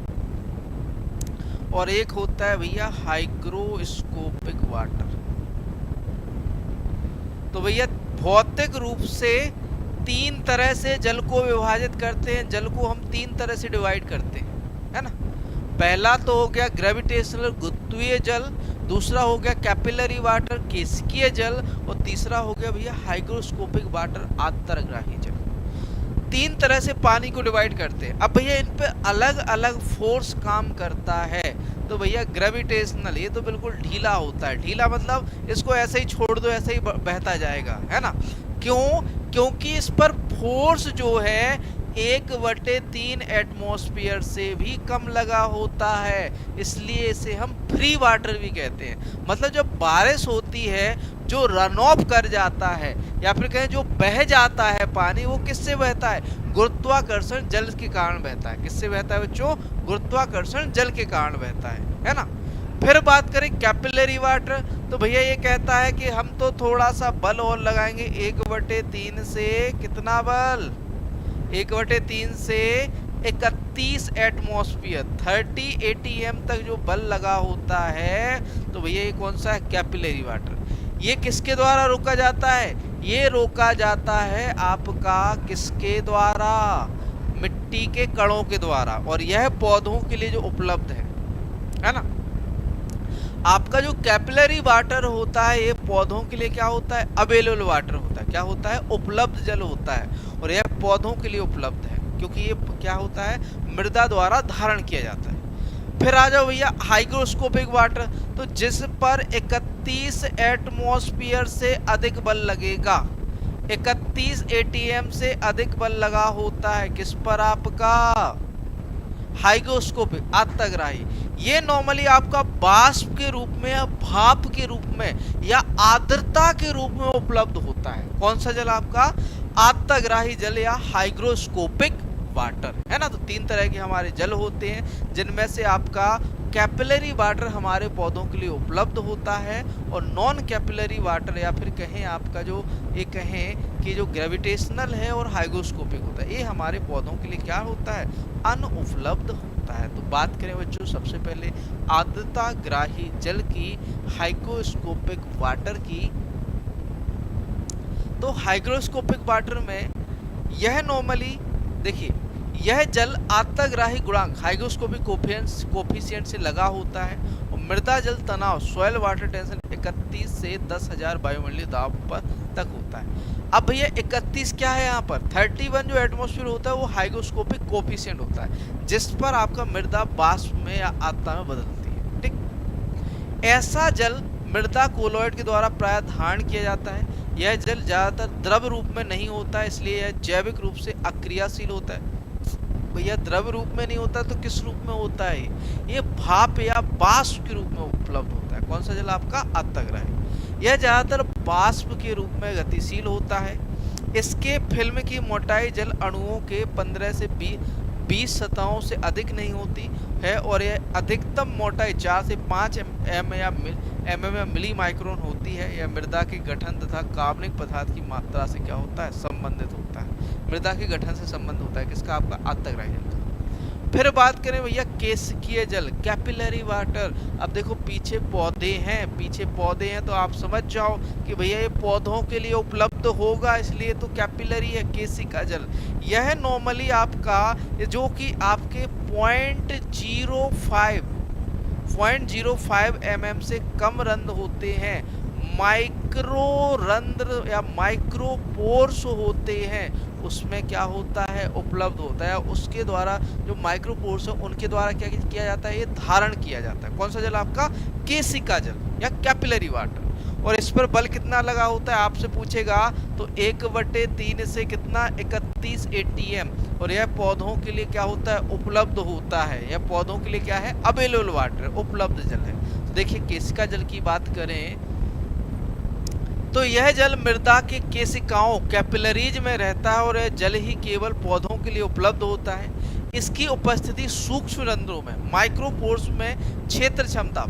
और एक होता है भैया हाइग्रोस्कोपिक वाटर। तो भैया भौतिक रूप से 3 तरह से जल को विभाजित करते हैं। जल को हम 3 तरह से डिवाइड करते हैं, है ना। पहला तो हो गया ग्रेविटेशनल गुरुत्वीय जल, दूसरा हो गया कैपिलरी वाटर केशिकीय जल, और तीसरा हो गया भैया हाइग्रोस्कोपिक वाटर आंतरग्राही जल। 3 तरह से पानी को डिवाइड करते हैं। अब भैया इन पे अलग अलग फोर्स काम करता है। तो भैया ग्रेविटेशनल, ये तो बिल्कुल ढीला होता है। ढीला मतलब इसको ऐसे ही छोड़ दो, ऐसे ही बहता जाएगा, है ना। क्यों? क्योंकि इस पर फोर्स जो है 1/3 एटमॉस्फेयर से भी कम लगा होता है, इसलिए इसे हम फ्री वाटर भी कहते हैं। मतलब जब बारिश होती है, जो रन ऑफ कर जाता है या फिर कहें जो बह जाता है पानी, वो किससे बहता है? गुरुत्वाकर्षण जल के कारण बहता है। किससे बहता है बच्चों? गुरुत्वाकर्षण जल के कारण बहता है ना। फिर बात करें कैपिलरी वाटर, तो भैया ये कहता है कि हम तो थोड़ा सा बल और लगाएंगे। 1/3 से कितना बल? 1/3 से 31 एटमॉस्फेयर 30 ATM तक जो बल लगा होता है, तो भैया ये कौन सा है? Capillary water. ये किसके द्वारा रोका जाता है? ये रोका जाता है आपका किसके द्वारा? मिट्टी के कणों के द्वारा। और यह पौधों के लिए जो उपलब्ध है ना। आपका जो कैपिलरी वाटर होता है, ये पौधों के लिए क्या होता है? अवेलेबल वाटर होता है। क्या होता है? उपलब्ध जल होता है। और यह पौधों के लिए उपलब्ध है, क्योंकि ये क्या होता है? मृदा द्वारा धारण किया जाता है। फिर आ जाओ भैया हाइग्रोस्कोपिक वाटर, तो जिस पर 31 एटमॉस्फेयर से अधिक बल लगेगा। 31 ATM से अधिक बल लगा होता है किस पर? आपका हाइग्रोस्कोपिक आंतरग्राही। ये नॉर्मली आपका वाष्प के रूप में या भाप के रूप में या आर्द्रता के रूप में उपलब्ध होता है। कौन सा जल? आपका आंतरग्राही जल या हाइग्रोस्कोपिक वाटर, है ना। तो 3 तरह के हमारे जल होते हैं, जिनमें से आपका कैपिलरी वाटर हमारे पौधों के लिए उपलब्ध होता है, और नॉन कैपिलरी वाटर या फिर कहें आपका जो ये कहें कि जो ग्रेविटेशनल है और हाइग्रोस्कोपिक होता है, ये हमारे पौधों के लिए क्या होता है? अनुपलब्ध होता है। तो बात करें बच्चों सबसे पहले आर्द्रता ग्राही जल की, हाइग्रोस्कोपिक वाटर की। तो हाइग्रोस्कोपिक वाटर में यह नॉर्मली देखिए, यह जल आंतरग्राही गुणांक हाइग्रोस्कोपिक कोफिशिएंट से लगा होता है, और मृदा जल तनाव सॉइल वाटर टेंशन 31 से 10,000 वायुमंडलीय दाब पर तक होता है। अब भैया 31 क्या है? यहाँ पर 31 जो एटमॉस्फेयर होता है वो हाइग्रोस्कोपिक कोफिशिएंट होता है, जिस पर आपका मृदा वाष्प में या आर्द्रता में बदलती है। ठीक, ऐसा जल मृदा कोलॉइड के द्वारा प्राय धारण किया जाता है। यह जल ज्यादातर द्रव रूप में नहीं होता है, इसलिए यह जैविक रूप से अक्रियाशील होता है। भैया द्रव रूप में नहीं होता तो किस रूप में होता है? ये भाप या वाष्प के रूप में उपलब्ध होता है। कौन सा जल? आपका आंतरग्राही। यह ज्यादातर वाष्प के रूप में गतिशील होता है। इसके फिल्म की मोटाई जल अणुओं के 15 से 20 सतहों से अधिक नहीं होती है, और यह अधिकतम मोटाई 4 से 5 mm या मिली माइक्रोन होती है। यह मृदा के गठन तथा कार्बनिक पदार्थ की मात्रा से क्या होता है? संबंधित होता है। मृदा के गठन से संबंध होता है किसका? आपका आंतरग्राही जल का। फिर बात करें भैया केशिकीय जल, कैपिलरी वाटर। अब देखो पीछे पौधे हैं तो आप समझ जाओ कि भैया ये पौधों के लिए उपलब्ध होगा, इसलिए तो कैपिलरी है, केशिका जल। यह नॉर्मली आपका जो कि आपके 0.05 mm से कम रंध्र होते हैं, माइक्रो रंध्र या माइक्रोपोर्स होते हैं, उसमें क्या होता है, उपलब्ध होता है। उसके द्वारा जो माइक्रोपोर्स है उनके द्वारा क्या किया जाता है, ये धारण किया जाता है। कौन सा जल आपका, केशिका जल या कैपिलरी वाटर। और इस पर बल कितना लगा होता है आपसे पूछेगा तो 1/3 से कितना, 31 ATM। और यह पौधों के लिए क्या होता है, उपलब्ध होता है। यह पौधों के लिए क्या है, अवेलेबल वाटर, उपलब्ध जल है। तो देखिए केशिका जल की बात करें तो यह जल मृदा के केशिकाओं, कैपिलरीज में रहता है और यह जल ही केवल पौधों के लिए उपलब्ध होता है। इसकी उपस्थिति सूक्ष्म रंध्रों में, माइक्रोपोर्स में क्षेत्र क्षमता,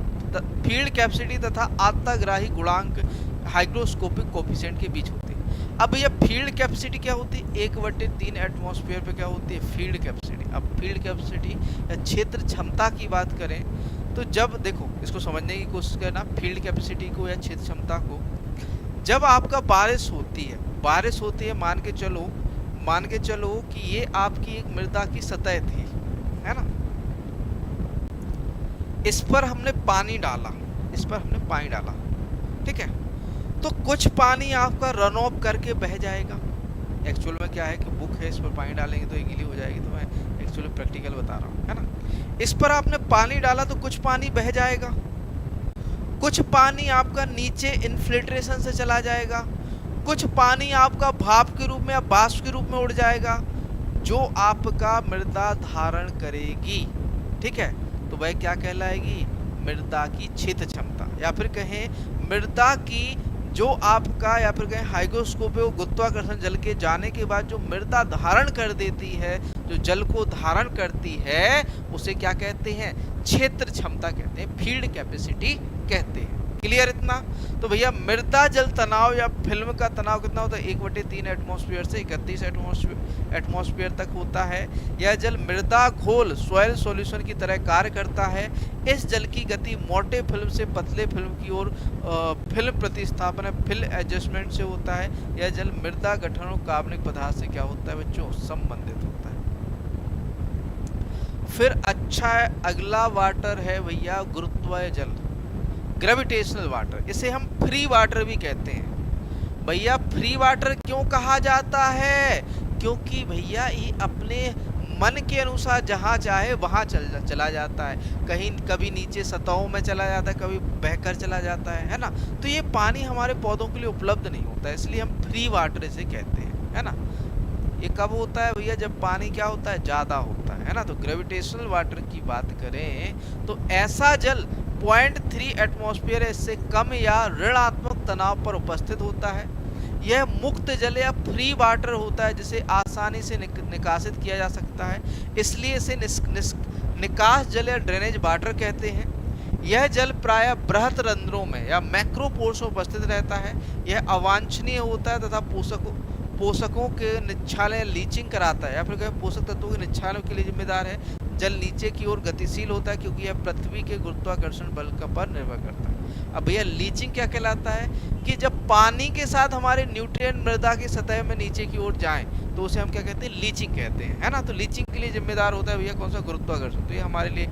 फील्ड कैपेसिटी तथा आत्ताग्राही गुणांक, हाइग्रोस्कोपिक कोफिशिएंट के बीच होती है। अब यह फील्ड कैपेसिटी क्या होती है, 1/3 एटमॉस्फेयर पे क्या होती है, फील्ड कैपेसिटी। अब फील्ड कैपेसिटी या क्षेत्र क्षमता की बात करें तो जब देखो इसको समझने की कोशिश करना, फील्ड कैपेसिटी को या क्षेत्र क्षमता को, जब आपका बारिश होती है मान के चलो कि ये आपकी एक मृदा की सतह थी, है ना, इस पर हमने पानी डाला, ठीक है, तो कुछ पानी आपका रन ऑफ करके बह जाएगा। एक्चुअल में क्या है कि बुक है, इस पर पानी डालेंगे तो ये गीली हो जाएगी, तो मैं एक्चुअली प्रैक्टिकल बता रहा हूँ, है ना। इस पर आपने पानी डाला तो कुछ पानी बह जाएगा, कुछ पानी आपका नीचे इन्फिल्ट्रेशन से चला जाएगा, कुछ पानी आपका भाप के रूप में या बाष्प के रूप में उड़ जाएगा, जो आपका मृदा धारण करेगी, ठीक है। तो वह क्या कहलाएगी, मृदा की क्षेत्र क्षमता, या फिर कहें मृदा की जो आपका, या फिर कहें हाइग्रोस्कोपिक गुरुत्वाकर्षण जल के जाने के बाद जो मृदा धारण कर देती है, जो जल को धारण करती है, उसे क्या कहते हैं, क्षेत्र क्षमता कहते हैं, फील्ड कैपेसिटी कहते हैं। क्लियर इतना। तो भैया मृदा जल तनाव या फिल्म का तनाव कितना होता है, 1/3 एटमॉस्फेयर से 31 एटमॉस्फेयर तक होता है। यह जल मृदा घोल, सॉइल सॉल्यूशन की तरह कार्य करता है। इस जल की गति मोटे फिल्म से पतले फिल्म की ओर फिल्म प्रतिस्थापन, फिल्म एडजस्टमेंट से होता है। यह जल मृदा गठन और कार्बनिक पदार्थ से क्या होता है बच्चों, संबंधित होता है। फिर अच्छा है, अगला वाटर है भैया गुरुत्वीय जल, ग्रेविटेशनल वाटर। इसे हम फ्री वाटर भी कहते हैं। भैया फ्री वाटर क्यों कहा जाता है, क्योंकि भैया ये अपने मन के अनुसार जहाँ चाहे वहाँ चला जाता है। कहीं कभी नीचे सतहों में चला जाता है, कभी बहकर चला जाता है ना। तो ये पानी हमारे पौधों के लिए उपलब्ध नहीं होता है, इसलिए हम फ्री वाटर इसे कहते हैं, है ना। ये कब होता है भैया, जब पानी क्या होता है, ज़्यादा होता है ना। तो ग्रेविटेशनल वाटर की बात करें तो ऐसा जल 0.3 एटमॉस्फेयर इससे कम या ऋणात्मक तनाव पर उपस्थित होता है। यह मुक्त जल या फ्री वाटर होता है, जिसे आसानी से निकासित किया जा सकता है, इसलिए इसे निकास जल या ड्रेनेज वाटर कहते हैं। यह जल प्रायः बृहत रंध्रों में या मैक्रोपोर्स में उपस्थित रहता है। यह अवांछनीय होता है तथा पोषकों के निच्छालन लीचिंग कराता है, या फिर पोषक तत्वों के निच्छालन के लिए जिम्मेदार है। जल नीचे की ओर गतिशील होता है क्योंकि यह पृथ्वी के गुरुत्वाकर्षण बल पर निर्भर करता है। अब भैया लीचिंग क्या कहलाता है कि जब पानी के साथ हमारे न्यूट्रिएंट मृदा की सतह में नीचे की ओर जाएं तो उसे हम क्या कहते हैं, लीचिंग कहते हैं, है ना। तो लीचिंग के लिए जिम्मेदार होता है भैया कौन सा, गुरुत्वाकर्षण। तो ये हमारे लिए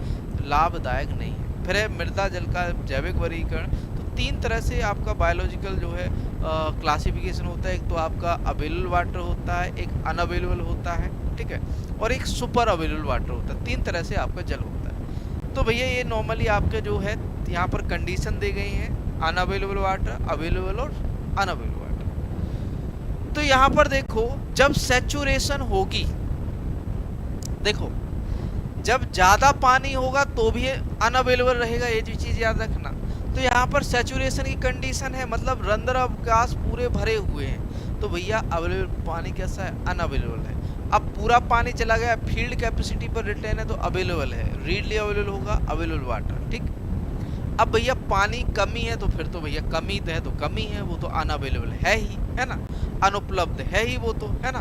लाभदायक नहीं है। फिर है मृदा जल का जैविक वर्गीकरण। तो 3 तरह से आपका बायोलॉजिकल जो है क्लासिफिकेशन होता है। एक तो आपका अवेलेबल वाटर होता है, एक अनअवेलेबल होता है, ठीक है, और एक सुपर अवेलेबल वाटर होता है। 3 तरह से आपका जल होता है। तो भैया ये नॉर्मली आपके जो है यहाँ पर कंडीशन दी गई है, अनअवेलेबल वाटर, अवेलेबल और अनअवेलेबल वाटर। तो यहाँ पर देखो जब सैचुरेशन होगी, देखो जब ज़्यादा पानी होगा तो भी अनअवेलेबल रहेगा, ये जो चीज़ याद रखना। तो यहाँ पर सैचुरेशन की कंडीशन है, मतलब रंध्र अवकाश पूरे भरे हुए हैं। तो भैया अवेलेबल पानी कैसा है, अनअवेलेबल है। अब पूरा पानी चला गया, फील्ड कैपेसिटी पर रिटेन है तो अवेलेबल है, रीडली अवेलेबल होगा, अवेलेबल वाटर, ठीक। अब भैया पानी कमी है तो फिर तो भैया कमी तो है, तो कमी है, वो तो अनअवेलेबल है ही, है ना, अनुपलब्ध है ही वो तो, है ना।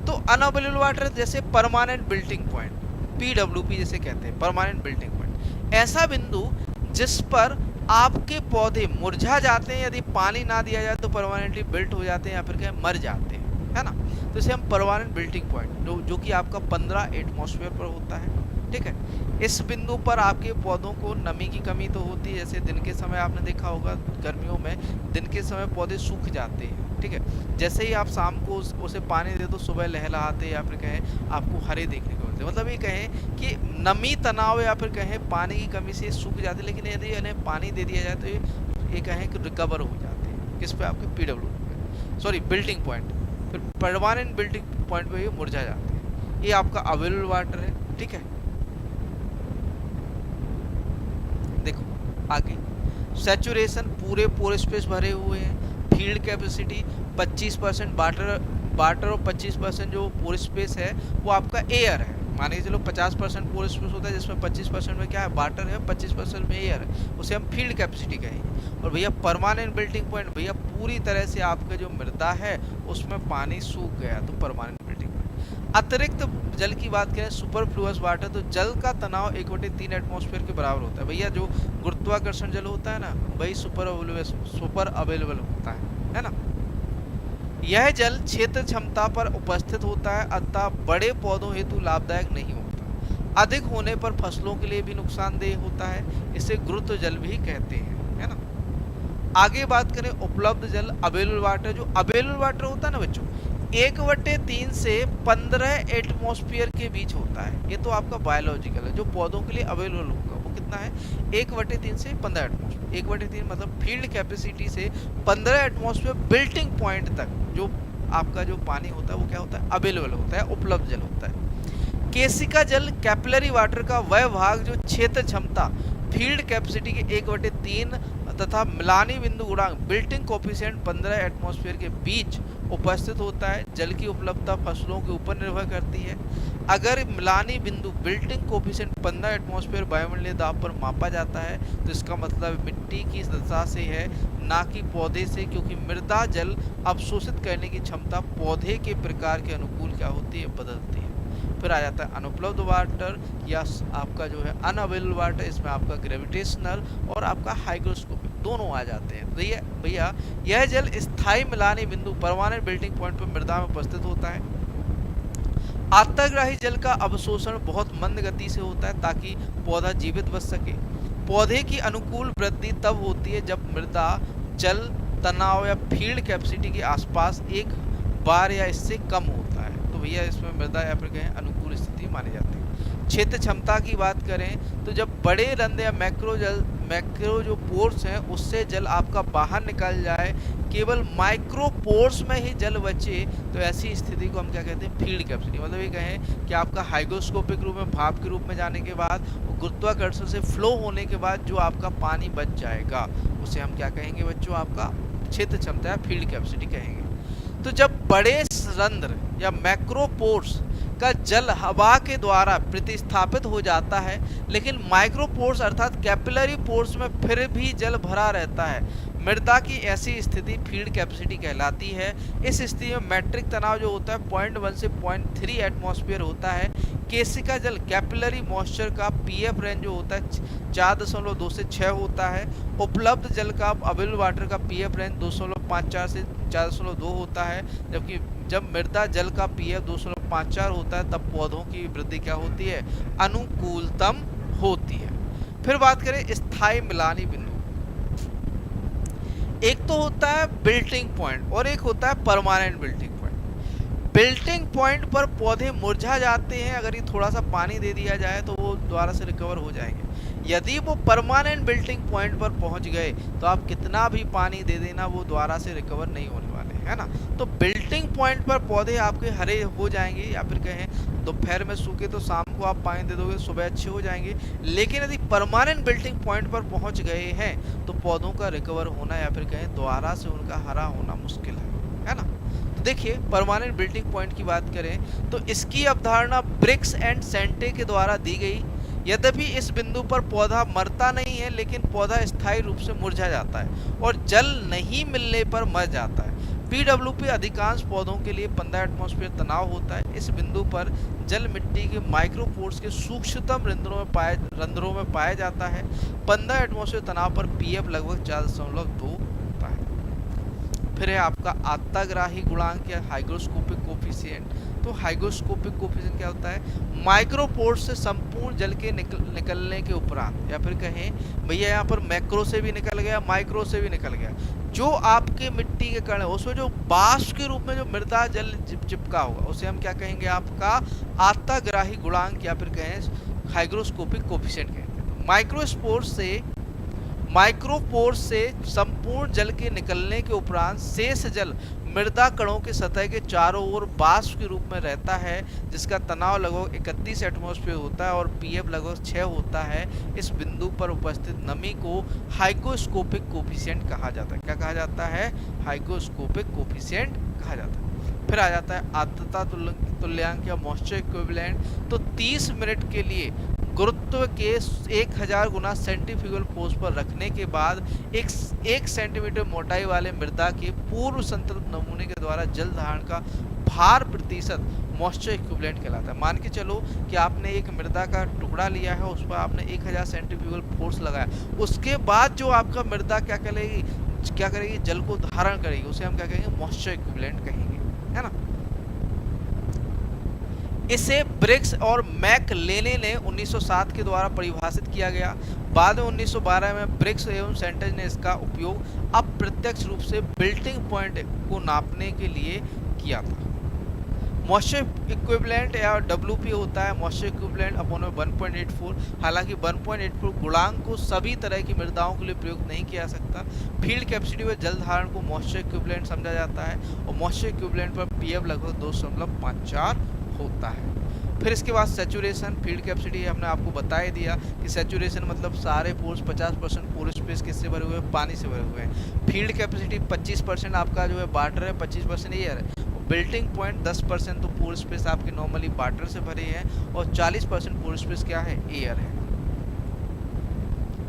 तो अनअवेलेबल वाटर जैसे परमानेंट बिल्टिंग पॉइंट, PWP जिसे कहते हैं, परमानेंट बिल्टिंग पॉइंट। ऐसा बिंदु जिस पर आपके पौधे मुरझा जाते हैं, यदि पानी ना दिया जाए तो परमानेंटली बिल्ट हो जाते हैं या फिर कहें मर जाते हैं, है ना। तो इसे हम परमानेंट बिल्टिंग पॉइंट जो कि आपका 15 एटमॉस्फेयर पर होता है, ठीक है। इस बिंदु पर आपके पौधों को नमी की कमी तो होती है, जैसे दिन के समय आपने देखा होगा गर्मियों में दिन के समय पौधे सूख जाते हैं, ठीक है। जैसे ही आप शाम को उसे पानी दे तो सुबह लहलहाते या फिर कहें आपको हरे देखने को मिलते, मतलब ये कहें कि नमी तनाव या फिर कहें पानी की कमी से सूख जाते, लेकिन यदि इन्हें पानी दे दिया जाए तो ये कहें कि रिकवर हो जाते हैं। किस पे? आपके PWP, सॉरी बिल्टिंग पॉइंट। फिर परमानेंट बिल्टिंग पॉइंट पे ये मुरझा जाते हैं। ये आपका अवेलेबल वाटर है, ठीक है। देखो आगे, सैचुरेशन पूरे पोर स्पेस भरे हुए हैं। फील्ड कैपेसिटी 25% वाटर और 25% जो पोर स्पेस है वो आपका एयर है। मान के चलो 50% पोर स्पेस होता है, जिसमें 25% में क्या है? वाटर है, 25% में एयर है, उसे हम फील्ड कैपेसिटी कहेंगे। और भैया परमानेंट बिल्टिंग पॉइंट, भैया पूरी तरह से आपका जो मृदा है उसमें पानी सूख गया तो परमानेंट बिल्टिंग पॉइंट। अतिरिक्त जल की बात करें, सुपरफ्लुअस वाटर, तो जल का तनाव 1/3 एटमॉस्फेयर के बराबर होता है। भैया जो गुरुत्वाकर्षण जल होता है ना, वही सुपर अवेलेबल होता है ना। यह जल क्षेत्र क्षमता पर उपस्थित होता है, अतः बड़े पौधों हेतु लाभदायक नहीं होता। अधिक होने पर फसलों के लिए भी नुकसानदेह होता है, इसे गुरुत्व जल भी कहते हैं, है ना। आगे बात करें उपलब्ध जल, अवेलेबल वाटर। जो अवेलेबल वाटर होता है ना बच्चों, 1/3 से 15 एटमॉस्फेयर के बीच होता है। ये तो आपका बायोलॉजिकल है, जो पौधों के लिए अवेलेबल होगा वो कितना है? 1/3 से 15 एटमॉस्फेयर। 1/3 मतलब फील्ड कैपेसिटी से 15 एटमॉस्फेयर बिल्टिंग पॉइंट तक जो आपका जो पानी होता है वो क्या होता है? अवेलेबल होता है, उपलब्ध जल होता है। केशिका जल, कैपिलरी वाटर का वह भाग जो क्षेत्र क्षमता फील्ड कैपेसिटी के 1/3 तथा मिलानी बिंदु गुणांक बिल्टिंग कोफिशिएंट 15 एटमॉस्फेयर के बीच उपस्थित होता है। जल की उपलब्धता फसलों के ऊपर निर्भर करती है। अगर मिलानी बिंदु बिल्टिंग कोफिशिएंट 15 एटमॉस्फेयर वायुमंडलीय दाब पर मापा जाता है तो इसका मतलब मिट्टी की दशा से है, ना कि पौधे से, क्योंकि मृदा जल अवशोषित करने की क्षमता पौधे के प्रकार के अनुकूल क्या होती है? बदलती है। फिर आ जाता है अनुपलब्ध वाटर या आपका जो है अनअवेलेबल वाटर। इसमें आपका ग्रेविटेशनल और आपका हाइग्रोस्कोपिक दोनों आ जाते हैं। तो भैया यह जल स्थायी मिलानी बिंदु परमानेंट बिल्टिंग पॉइंट पर मृदा में उपस्थित होता है। आत्ताग्राही जल का अवशोषण बहुत मंद गति से होता है ताकि पौधा जीवित बच सके। पौधे की अनुकूल वृद्धि तब होती है जब मृदा जल तनाव या फील्ड कैपेसिटी के आसपास एक बार या इससे कम होता है। तो भैया इसमें मृदा या फिर कहें अनुकूल स्थिति मानी जाती है। क्षेत्र क्षमता की बात करें तो जब बड़े रंध्र या मैक्रो जो पोर्स हैं उससे जल आपका बाहर निकल जाए, केवल माइक्रो पोर्स में ही जल बचे, तो ऐसी स्थिति को हम क्या कहते हैं? Field capacity. मतलब ये कहें कि आपका हाइग्रोस्कोपिक रूप में भाप के रूप में जाने के बाद गुरुत्वाकर्षण से फ्लो होने के बाद जो आपका पानी बच जाएगा उसे हम क्या कहेंगे बच्चों? आपका क्षेत्र क्षमता या फील्ड कैपेसिटी कहेंगे। तो जब बड़े रंध्र या मैक्रोपोर्स का जल हवा के द्वारा प्रतिस्थापित हो जाता है, लेकिन माइक्रोपोर्स अर्थात कैपिलरी पोर्स में फिर भी जल भरा रहता है, मृदा की ऐसी स्थिति फील्ड कैपेसिटी कहलाती है। इस स्थिति में मैट्रिक तनाव जो होता है 0.1 से 0.3 एटमॉस्फेयर होता है। केशिका जल कैपिलरी मॉइस्चर का पीएफ रेंज जो होता है 4.2 से 6 होता है। उपलब्ध जल का अवेलेबल वाटर का पीएफ रेंज 2.54 से 4.2 होता है, जबकि जब मृदा जल का पीएफ 2.54 होता है तब पौधों की वृद्धि क्या होती है? अनुकूलतम होती है। फिर बात करें स्थायी मिलानी बिंदु। एक तो होता है बिल्टिंग पॉइंट और एक होता है परमानेंट बिल्टिंग पॉइंट। बिल्टिंग पॉइंट पर पौधे मुरझा जाते हैं, अगर ये थोड़ा सा पानी दे दिया जाए तो वो दोबारा से रिकवर हो जाएंगे। यदि वो परमानेंट बिल्टिंग पॉइंट पर पहुंच गए तो आप कितना भी पानी दे देना वो दोबारा से रिकवर नहीं होने वाले, है ना। तो बिल्टिंग पॉइंट पर पौधे आपके हरे हो जाएंगे, या फिर कहें दोपहर में सूखे तो शाम को आप पानी दे दोगे, सुबह अच्छे हो जाएंगे। लेकिन यदि परमानेंट बिल्टिंग पॉइंट पर पहुंच गए हैं तो पौधों का रिकवर होना या फिर कहें दोबारा से उनका हरा होना मुश्किल है ना। तो देखिए परमानेंट बिल्टिंग पॉइंट की बात करें तो इसकी अवधारणा ब्रिक्स एंड सेंटे के द्वारा दी गई। यद्यपि इस बिंदु पर पौधा मरता नहीं है, लेकिन पौधा स्थायी रूप से मुरझा जाता है और जल नहीं मिलने पर मर जाता है। पीडब्ल्यूपी अधिकांश पौधों के लिए 15 एटमॉस्फेयर तनाव होता है। इस बिंदु पर जल मिट्टी के माइक्रोपोर्स के सूक्ष्मतम रंध्रों में पाया जाता है। 15 एटमॉस्फेयर तनाव पर पीएफ लगभग 4.2 होता है। फिर है आपका आत्ताग्राही गुणांक या हाइग्रोस्कोपिक कोफिशिएंट। तो हाइग्रोस्कोपिक कोफिशिएंट क्या होता है? माइक्रोपोर्स से संपूर्ण जल के निकलने के उपरांत, या फिर कहें भैया यहाँ पर मैक्रो से भी निकल गया, माइक्रो से भी निकल गया, जो आपके मिट्टी के कण है उसमें जो वाष्प के रूप में जो मृदा जल चिपका होगा उसे हम क्या कहेंगे? आपका आत्ताग्राही गुणांक या फिर कहें हाइग्रोस्कोपिक कोफिशिएंट कहते हैं। तो माइक्रोपोर्स से संपूर्ण जल के निकलने के उपरांत शेष जल मृदा कणों के सतह के चारों ओर वाष्प के रूप में रहता है, जिसका तनाव लगभग 31 एटमॉस्फेयर होता है और पीएफ लगभग 6 होता है। इस बिंदु पर उपस्थित नमी को हाइग्रोस्कोपिक कोफिशिएंट कहा जाता है। क्या कहा जाता है? हाइग्रोस्कोपिक कोफिशिएंट कहा जाता है। फिर आ जाता है आर्द्रता तुल्यांक या मॉइस्चर इक्विवेलेंट। तो 30 मिनट के लिए गुरुत्व के 1000 गुना सेंट्रीफ्यूगल फोर्स पर रखने के बाद एक सेंटीमीटर मोटाई वाले मृदा के पूर्व संतृप्त नमूने के द्वारा जल धारण का भार प्रतिशत मॉइस्चर इक्विवेलेंट कहलाता है। मान के चलो कि आपने एक मृदा का टुकड़ा लिया है, उस पर आपने 1000 सेंट्रीफ्यूगल फोर्स लगाया, उसके बाद जो आपका मृदा क्या करेगी? जल को धारण करेगी, उसे हम क्या कहेंगे? मॉइस्चर इक्विवेलेंट कहेंगे, है ना। इसे ब्रिग्स और मैकलेने ने 1907 के द्वारा परिभाषित किया गया। बाद में 1912 में ब्रिग्स एवं सेंटेज ने इसका उपयोग अप्रत्यक्ष रूप से बिल्टिंग पॉइंट को नापने के लिए किया था। मॉइस्चर इक्विवेलेंट या डब्ल्यूपी होता है मॉइस्चर इक्विवेलेंट अपॉन 1.84। हालांकि 1.84 गुणांक को सभी तरह की मृदाओं के लिए प्रयोग नहीं किया जा सकता। फील्ड कैपेसिटी व जल धारण को मॉइस्चर इक्विवेलेंट समझा जाता है और मॉइस्चर इक्विवेलेंट पर पीएफ लगभग 2.54 होता है। फिर इसके बाद सैचुरेशन, फील्ड कैपेसिटी हमने आपको बता ही दिया कि सैचुरेशन मतलब सारे पोर्स 50% पोर स्पेस किससे भरे हुए हैं? पानी से भरे हुए हैं। फील्ड कैपेसिटी 25% आपका जो है वाटर है, 25% एयर है। बिल्टिंग पॉइंट 10% तो पोर स्पेस आपके नॉर्मली वाटर से भरे हैं और 40% पोर स्पेस क्या है? एयर है।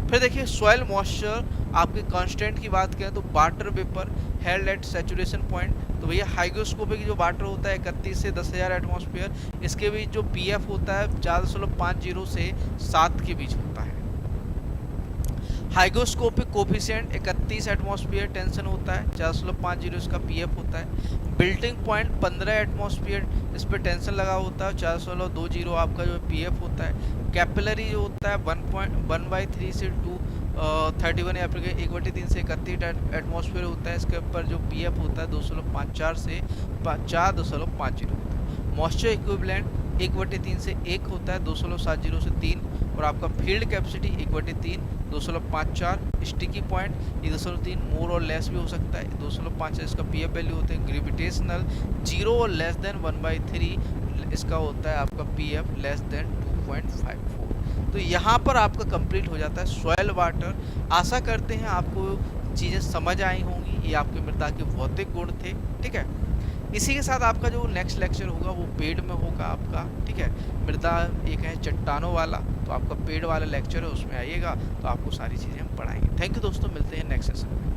फिर देखिए सॉइल मॉइस्चर आपके कांस्टेंट की बात करें तो water vapour held at saturation point. तो भैया हाइग्रोस्कोपिक जो वाटर होता है 31 से 10,000 एटमॉस्फेयर, इसके बीच जो पीएफ होता है 4.50 से 7 के बीच होता है। हाइग्रोस्कोपिक कोफिशिएंट 31 एटमॉस्फेयर टेंशन होता है, 4.50 इसका पीएफ होता है। बिल्टिंग पॉइंट 15 एटमॉस्फेयर इस पर टेंशन लगा होता है, 4.20 आपका जो पीएफ होता है। कैपिलरी जो होता है 1/3 से 231 या फिर 1/3 से 31 एटमॉस्फेयर होता है। इसके ऊपर जो पीएफ होता है 2.54 से 4.50 होता है। मॉइस्चर इक्विवेलेंट 1/3 से 1 होता है, 2.70 से 3। और आपका फील्ड कैपेसिटी 1/3 2.54। स्टिकी पॉइंट 1.3 मोर और लेस भी हो सकता है, 2.5 इसका पीएफ वैल्यू होते हैं। ग्रेविटेशनल 0 और लेस देन 1/3 इसका होता है आपका पीएफ लेस देन 2.54। तो यहाँ पर आपका कंप्लीट हो जाता है सॉइल वाटर। आशा करते हैं आपको चीज़ें समझ आई होंगी, ये आपके मृदा के भौतिक गुण थे, ठीक है। इसी के साथ आपका जो नेक्स्ट लेक्चर होगा वो पेड़ में होगा आपका, ठीक है। मृदा एक है चट्टानों वाला, तो आपका पेड़ वाला लेक्चर है उसमें आइएगा, तो आपको सारी चीज़ें हम पढ़ाएंगे। थैंक यू दोस्तों, मिलते हैं नेक्स्ट सेशन में।